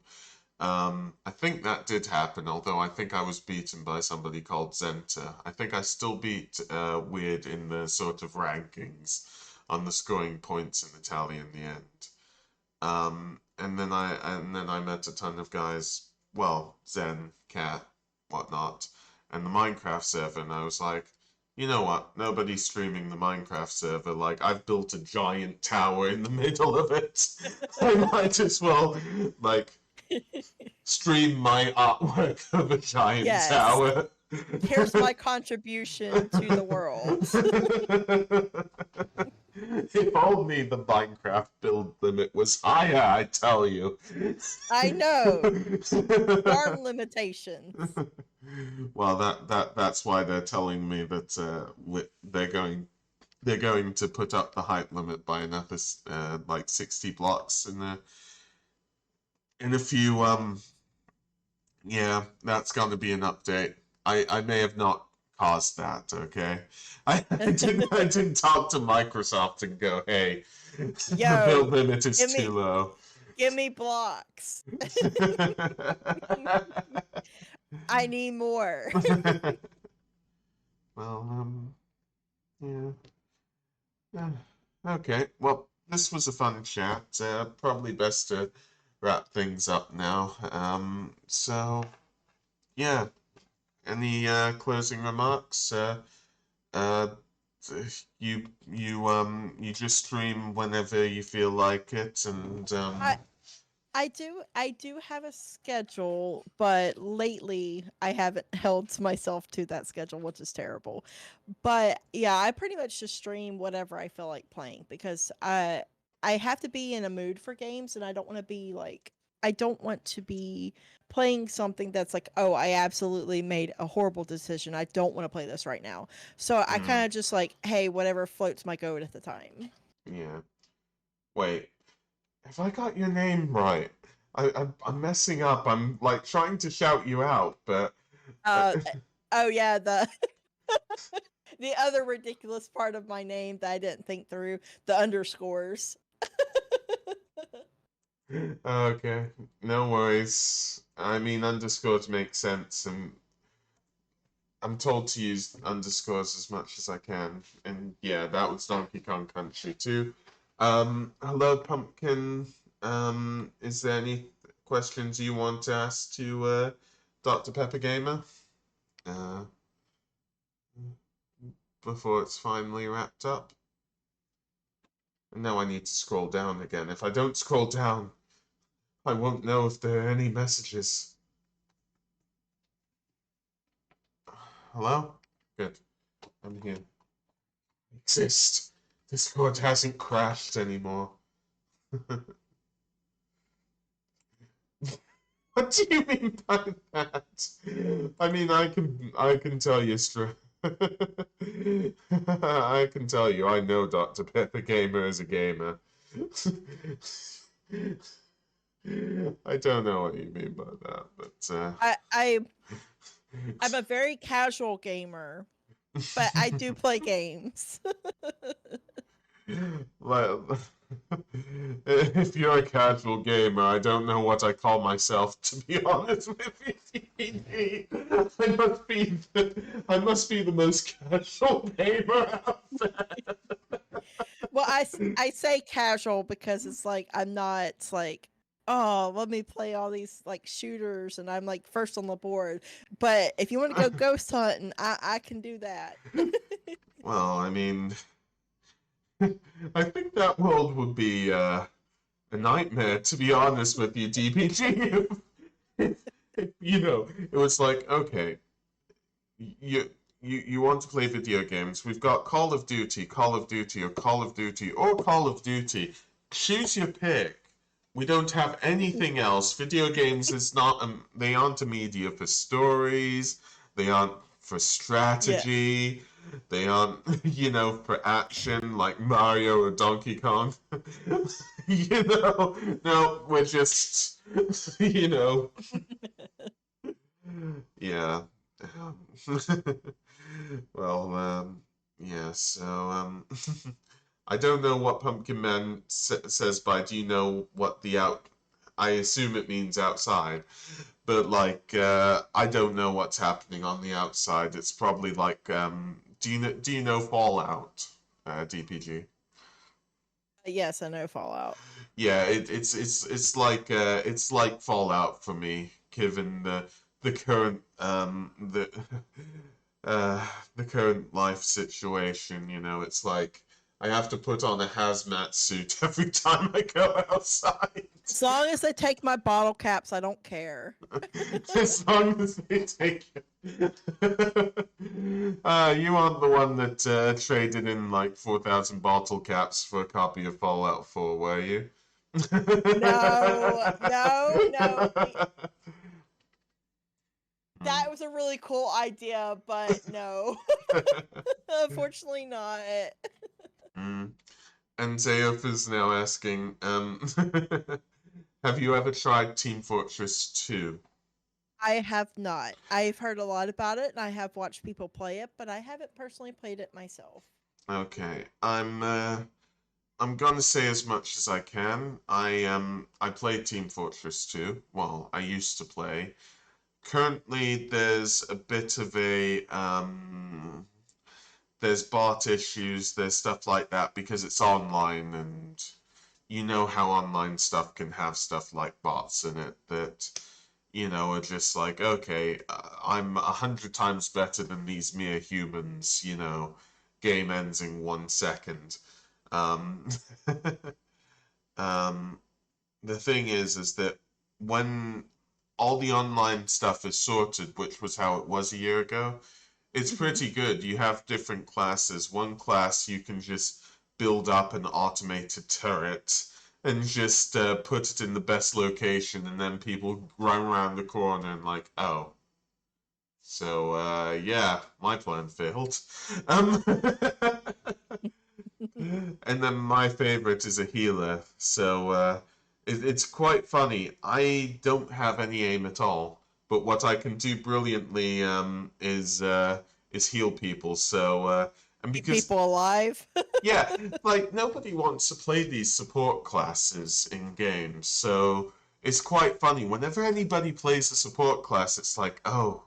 I think that did happen, although I think I was beaten by somebody called Zenta. I think I still beat Weird in the sort of rankings on the scoring points in the tally in the end. And then I met a ton of guys, well, Zen, Cat, whatnot, and the Minecraft server, and I was like, you know what? Nobody's streaming the Minecraft server. Like, I've built a giant tower in the middle of it. I might as well, like, stream my artwork of a giant Yes, tower. here's my contribution to the world. If only the Minecraft build limit was higher, I tell you. I know. Darn limitations. Well, that's why they're telling me that they're going. they're going to put up the height limit by another like 60 blocks in a few yeah, that's gonna be an update. I may have not caused that, okay? I didn't talk to Microsoft and go, hey, the build Yo, limit is give me too low. give me blocks. I need more. Well, yeah. Uh, Okay, well, this was a fun chat. Probably best to wrap things up now. So yeah, any closing remarks? Uh, you just stream whenever you feel like it, and I I do have a schedule, but lately I haven't held to myself to that schedule, which is terrible. But yeah, I pretty much just stream whatever I feel like playing because I have to be in a mood for games and I don't want to be playing something that's like, oh, I absolutely made a horrible decision. I don't want to play this right now. So I mm, kind of just like, hey, whatever floats my goat at the time. yeah. Wait, have I got your name right? I'm messing up. I'm like trying to shout you out, but uh, Uh oh yeah, the the other ridiculous part of my name that I didn't think through, the underscores. okay, no worries. I mean, underscores make sense, and I'm told to use underscores as much as I can. And yeah, that was Donkey Kong Country too. Hello, Pumpkin. Is there any questions you want to ask to Dr. Pepper Gamer uh, before it's finally wrapped up? And now I need to scroll down again. If I don't scroll down, I won't know if there are any messages. Hello? Good. I'm here. I exist. Discord hasn't crashed anymore. What do you mean by that? I mean, I can tell you straight. I can tell you, I know Dr. Pepper Gamer is a gamer. I don't know what you mean by that, but I I'm a very casual gamer, but I do play games. well, if you're a casual gamer, I don't know what I call myself, to be honest with you. I must be the most casual gamer out there. Well, I say casual because it's like I'm not like, oh, let me play all these like shooters and I'm like first on the board. But if you want to go ghost hunting, I can do that. Well, I mean, I think that world would be a nightmare, to be honest with you, DPG. It was like, okay, you you want to play video games. We've got Call of Duty, Call of Duty, or Call of Duty, or Call of Duty. Choose your pick. We don't have anything else. Video games is not they aren't a media for stories. They aren't for Yeah. strategy. They aren't, for action like Mario or Donkey Kong. No, we're just, you know, yeah. Well, yeah, so, I don't know what Pumpkin Man says by do you know what the out. I assume it means outside, but like, I don't know what's happening on the outside. It's probably like, do you know Fallout, DPG? Yes, I know Fallout. Yeah, it's like Fallout for me, given the current the the current life situation. It's like I have to put on a hazmat suit every time I go outside. As long as they take my bottle caps, I don't care. As long as they take it. You aren't the one that traded in like 4,000 bottle caps for a copy of Fallout 4, were you? No, no, no. That was a really cool idea, but no. Unfortunately not. Mm. And Zayof is now asking, have you ever tried Team Fortress 2? I have not. I've heard a lot about it and I have watched people play it, but I haven't personally played it myself. Okay, I'm gonna say as much as I can. I played Team Fortress 2. Well, I used to play. Currently, there's a bit of a there's bot issues, there's stuff like that because it's online, and you know how online stuff can have stuff like bots in it that are just like, okay, I'm 100 times better than these mere humans. Game ends in 1 second. Um, um, the thing is that when all the online stuff is sorted, which was how it was a year ago, it's Mhm. pretty good. You have different classes. One class you can just build up an automated turret and just put it in the best location, and then people run around the corner and like, oh. So yeah, my plan failed. Um, and then my favorite is a healer. So it's quite funny. I don't have any aim at all, but what I can do brilliantly is heal people. So and Keep because people alive. yeah, like nobody wants to play these support classes in games, so it's quite funny. Whenever anybody plays a support class, it's like, oh,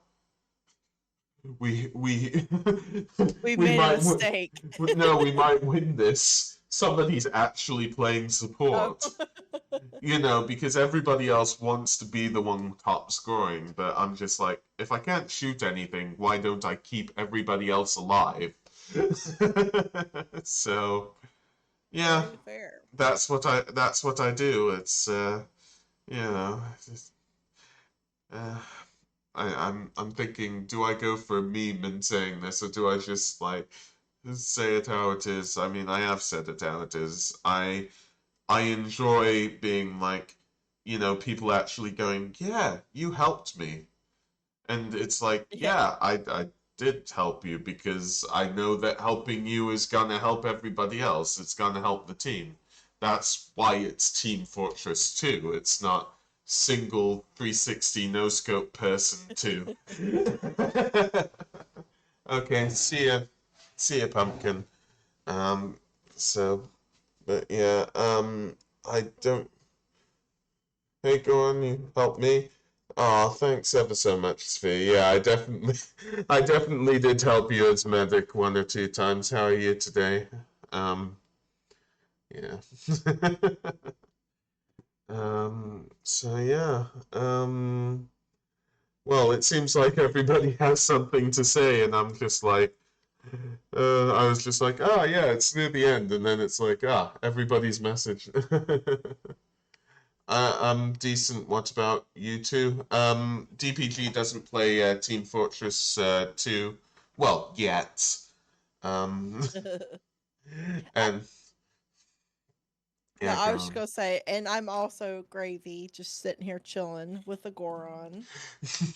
we We've we made a might mistake. no, we might win this. Somebody's actually playing Oh. support, because everybody else wants to be the one top scoring, but I'm just like, if I can't shoot anything, why don't I keep everybody else alive? So, yeah, Very fair. that's what I do. It's you know, just, uh, I'm thinking, do I go for a meme in saying this, or do I just like say it how it is? I mean, I have said it how it is. I enjoy being like, people actually going, yeah, you helped me. And it's like, Yeah. yeah, I did help you because I know that helping you is gonna help everybody else. It's gonna help the team. That's why it's Team Fortress 2. It's not single 360 no scope person 2. Okay, see ya, pumpkin. Um, so, but yeah, I don't. Hey, go on, you help me. Oh, thanks ever so much, Sphere. Yeah, I definitely did help you as medic 1 or 2 times. How are you today? Um, yeah. So yeah. Well, it seems like everybody has something to say, and I'm just like, I was just like, oh yeah, it's near the end, and then it's like, everybody's message. I'm decent. What about you two? DPG doesn't play Team Fortress 2, well, yet. Um, I, and no, yeah, I go was just on. gonna say, and I'm also gravy, just sitting here chilling with a Goron.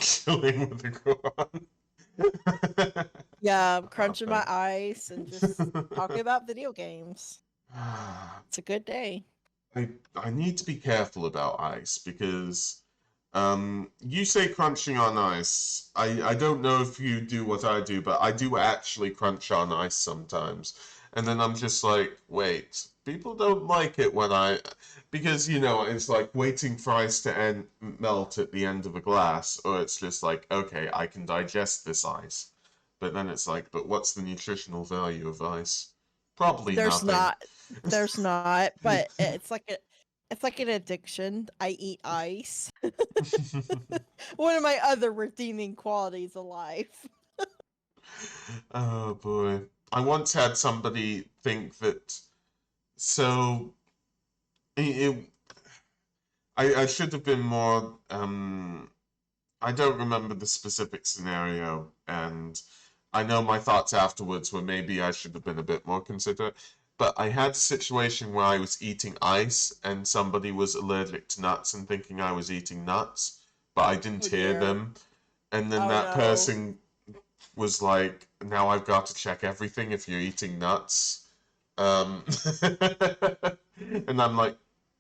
Chilling with the Quran. Yeah, I'm Ah, crunching my fair. ice and just talking about video games. It's a good day. I need to be careful about ice because you say crunching on ice. I don't know if you do what I do, but I do actually crunch on ice sometimes. And then I'm just like, wait, people don't like it when because it's like waiting for ice to melt at the end of a glass, or it's just like, okay, I can digest this ice. But then it's like, but what's the nutritional value of ice? Probably There's nothing. not, there's not, but it's like an addiction. I eat ice. One of my other redeeming qualities of life. Oh boy. I once had somebody think that so it, I should have been more I don't remember the specific scenario, and I know my thoughts afterwards were maybe I should have been a bit more considerate. But I had a situation where I was eating ice and somebody was allergic to nuts and thinking I was eating nuts, but I didn't Oh hear dear. them. and then Oh that no. person was like, now I've got to check everything if you're eating nuts. Um, and I'm like,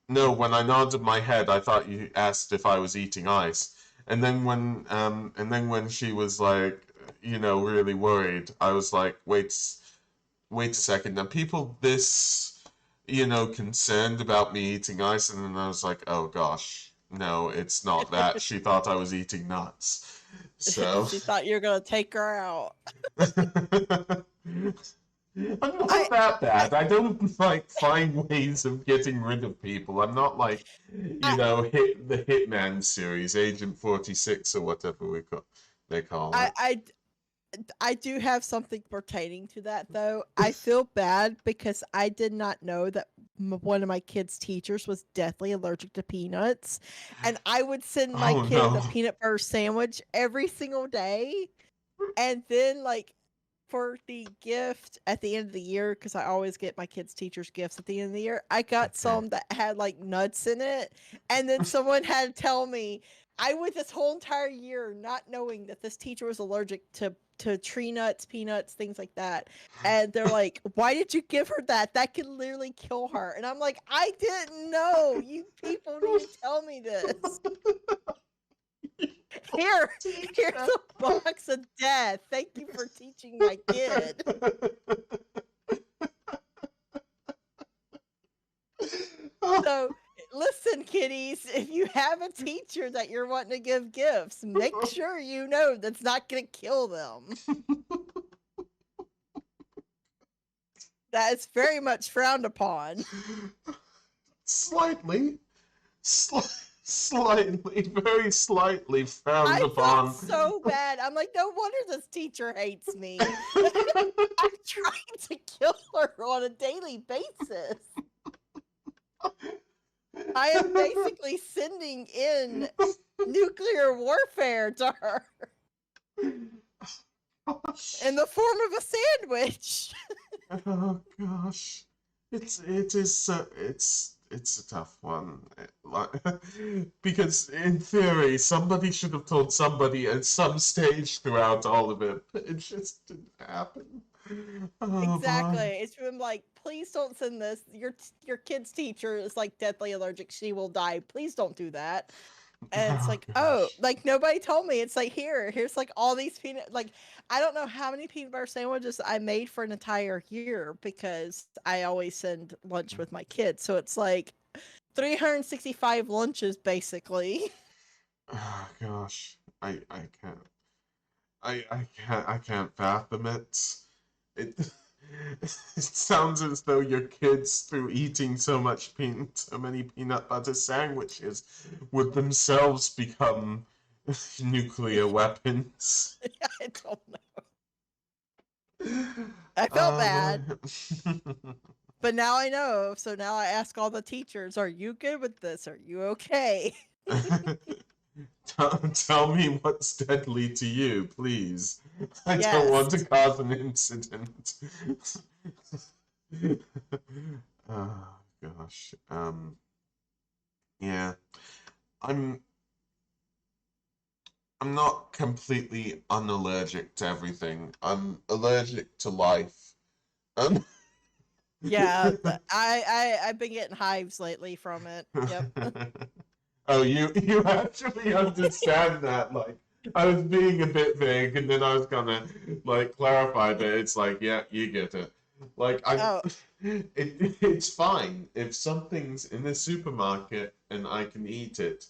no, when I nodded my head, I thought you asked if I was eating ice. And then when she was like, really worried, I was like, wait a second. Are people this, concerned about me eating ice? And then I was like, oh gosh, no, it's not that. She thought I was eating nuts. So. She thought you were gonna take her out. I'm I, not that I, bad. I don't like find ways of getting rid of people. I'm not like, I, hit the Hitman series, Agent 46 or whatever they call I, it. I, I do have something pertaining to that though. I feel bad because I did not know that one of my kids' teachers was deathly allergic to peanuts, and I would send my Oh kid a no. peanut butter sandwich every single day, and then like for the gift at the end of the year, because I always get my kids' teachers gifts at the end of the year, I got Okay. some that had like nuts in it. And then someone had to tell me, I went this whole entire year not knowing that this teacher was allergic to tree nuts, peanuts, things like that. And they're like, why did you give her that? That could literally kill her. And I'm like, I didn't know. You people need to tell me this. Here, here's a box of death. Thank you for teaching my kid. So, listen, kiddies, if you have a teacher that you're wanting to give gifts, make sure you know that's not going to kill them. That is very much frowned upon. Slightly, slightly, very slightly frowned I felt upon. so bad. I'm like, no wonder this teacher hates me. I'm trying to kill her on a daily basis. I am basically sending in nuclear warfare to her in the form of a sandwich. Oh gosh, it's a tough one. Because in theory somebody should have told somebody at some stage throughout all of it, but it just didn't happen. Oh Exactly. boy. It's been like, please don't send this. Your kid's teacher is like deathly allergic. She will die. Please don't do that. And it's Oh like, oh, gosh. like nobody told me. It's like here's like all these peanut like I don't know how many peanut butter sandwiches I made for an entire year because I always send lunch with my kids. So it's like 365 lunches basically. Oh gosh. I can't. I can't fathom it. It it sounds as though your kids, through eating so many peanut butter sandwiches, would themselves become nuclear weapons. I don't know. I felt Oh bad, boy. but now I know. So now I ask all the teachers, are you good with this? Are you okay? Tell me what's deadly to you, please. I don't want Yes. to cause an incident. Oh gosh. Yeah. I'm I'm not completely unallergic to everything. I'm allergic to life. Um, Yeah, I've been getting hives lately from it. Yep. oh, you actually understand that. Like, I was being a bit vague, and then I was gonna like clarify that it's like, yeah, you get it. Like, Oh, it's fine if something's in the supermarket and I can eat it.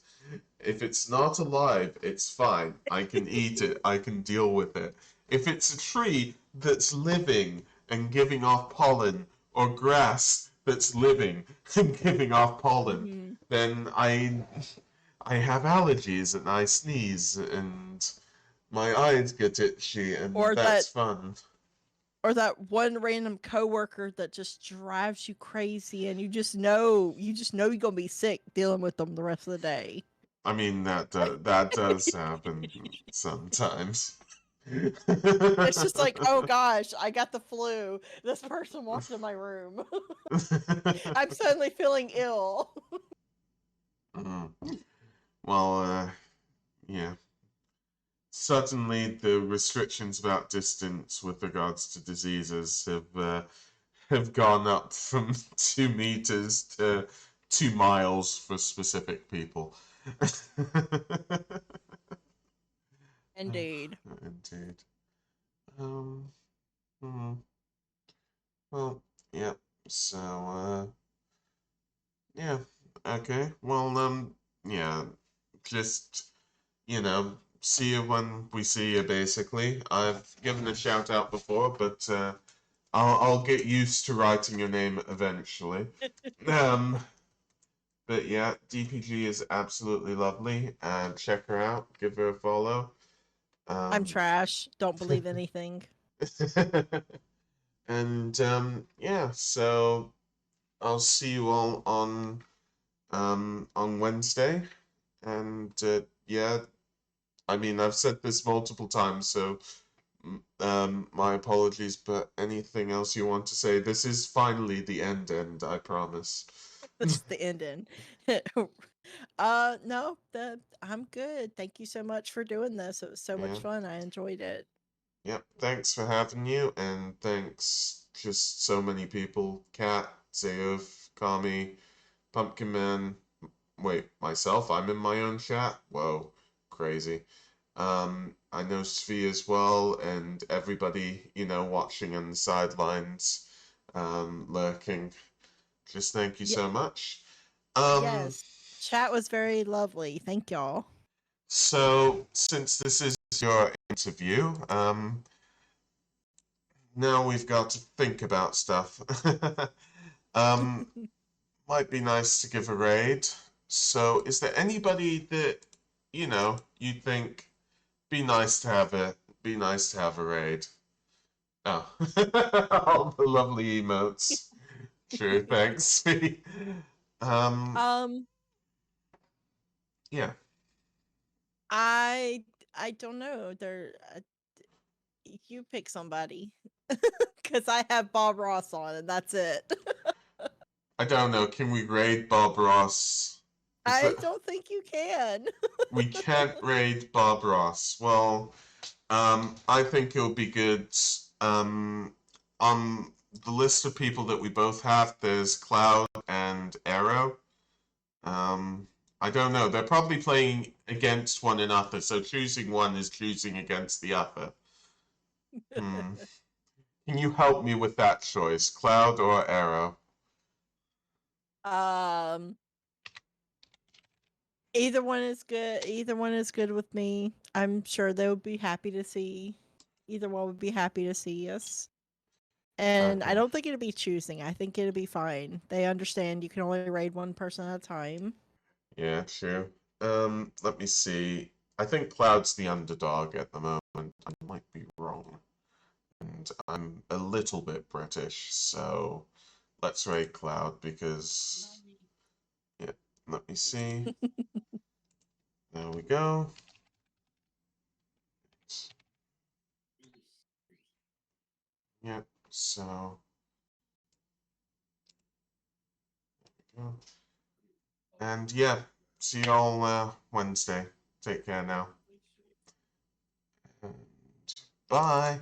If it's not alive, it's fine. I can eat it. I can deal with it. If it's a tree that's living and giving off pollen, or grass that's living and giving off pollen, mhm. then I have allergies and I sneeze and my eyes get itchy and Or that's that fun. or that one random coworker that just drives you crazy and you just know you're gonna be sick dealing with them the rest of the day. I mean that does happen sometimes. It's just like, oh gosh, I got the flu. This person walked in my room. I'm suddenly feeling ill. Mm. Well, yeah. suddenly the restrictions about distance with regards to diseases have gone up from 2 meters to 2 miles for specific people. Indeed. Indeed. Um, hmm. Well, yeah. So, yeah. Okay. Well, yeah. Just, see you when we see you, basically. I've given a shout out before, but I'll get used to writing your name eventually. Um, but yeah, DPG is absolutely lovely, and check her out. Give her a follow. I'm Um, trash. Don't believe anything. and yeah, so I'll see you all on Wednesday. And yeah, I mean I've said this multiple times, so my apologies. But anything else you want to say? This is finally the end. I promise. This is the ending. No, I'm good. Thank you so much for doing this. It was so Yeah. much fun. I enjoyed it. Yep. Thanks for having you, and thanks just so many people. Kat, Zeof, Kami, Pumpkin Man. Wait, myself? I'm in my own chat? Whoa, crazy. I know Svi as well, and everybody, watching on the sidelines, lurking. Just thank you Yeah, so much. Um, yes. Chat was very lovely. Thank y'all. so since this is your interview, now we've got to think about stuff. Um, might be nice to give a raid. So, is there anybody that you think be nice to have a raid? Oh, all the lovely emotes. Sure, thanks. um, um, yeah, I I don't know. You pick somebody because I have Bob Ross on, and that's it. I don't know. Can we raid Bob Ross? Is I that don't think you can. we can't raid Bob Ross? Well, I think it'll be good. Um, on the list of people that we both have, there's Cloud and Arrow. Um, I don't know. They're probably playing against one another, so choosing one is choosing against the other. Hmm. Can you help me with that choice, Cloud or Arrow? um, Either one is good. Either one is good with me. I'm sure they would be happy to see. Either one would be happy to see us. And I Okay. don't think it'd be choosing. I think it'd be fine. They understand you can only raid one person at a time. Yeah, true. Let me see. I think Cloud's the underdog at the moment. I might be wrong. And I'm a little bit British, so let's rate Cloud because, yeah, let me see. There we go. Yeah, so, yeah. And yeah, see y'all Wednesday. Take care now. And bye.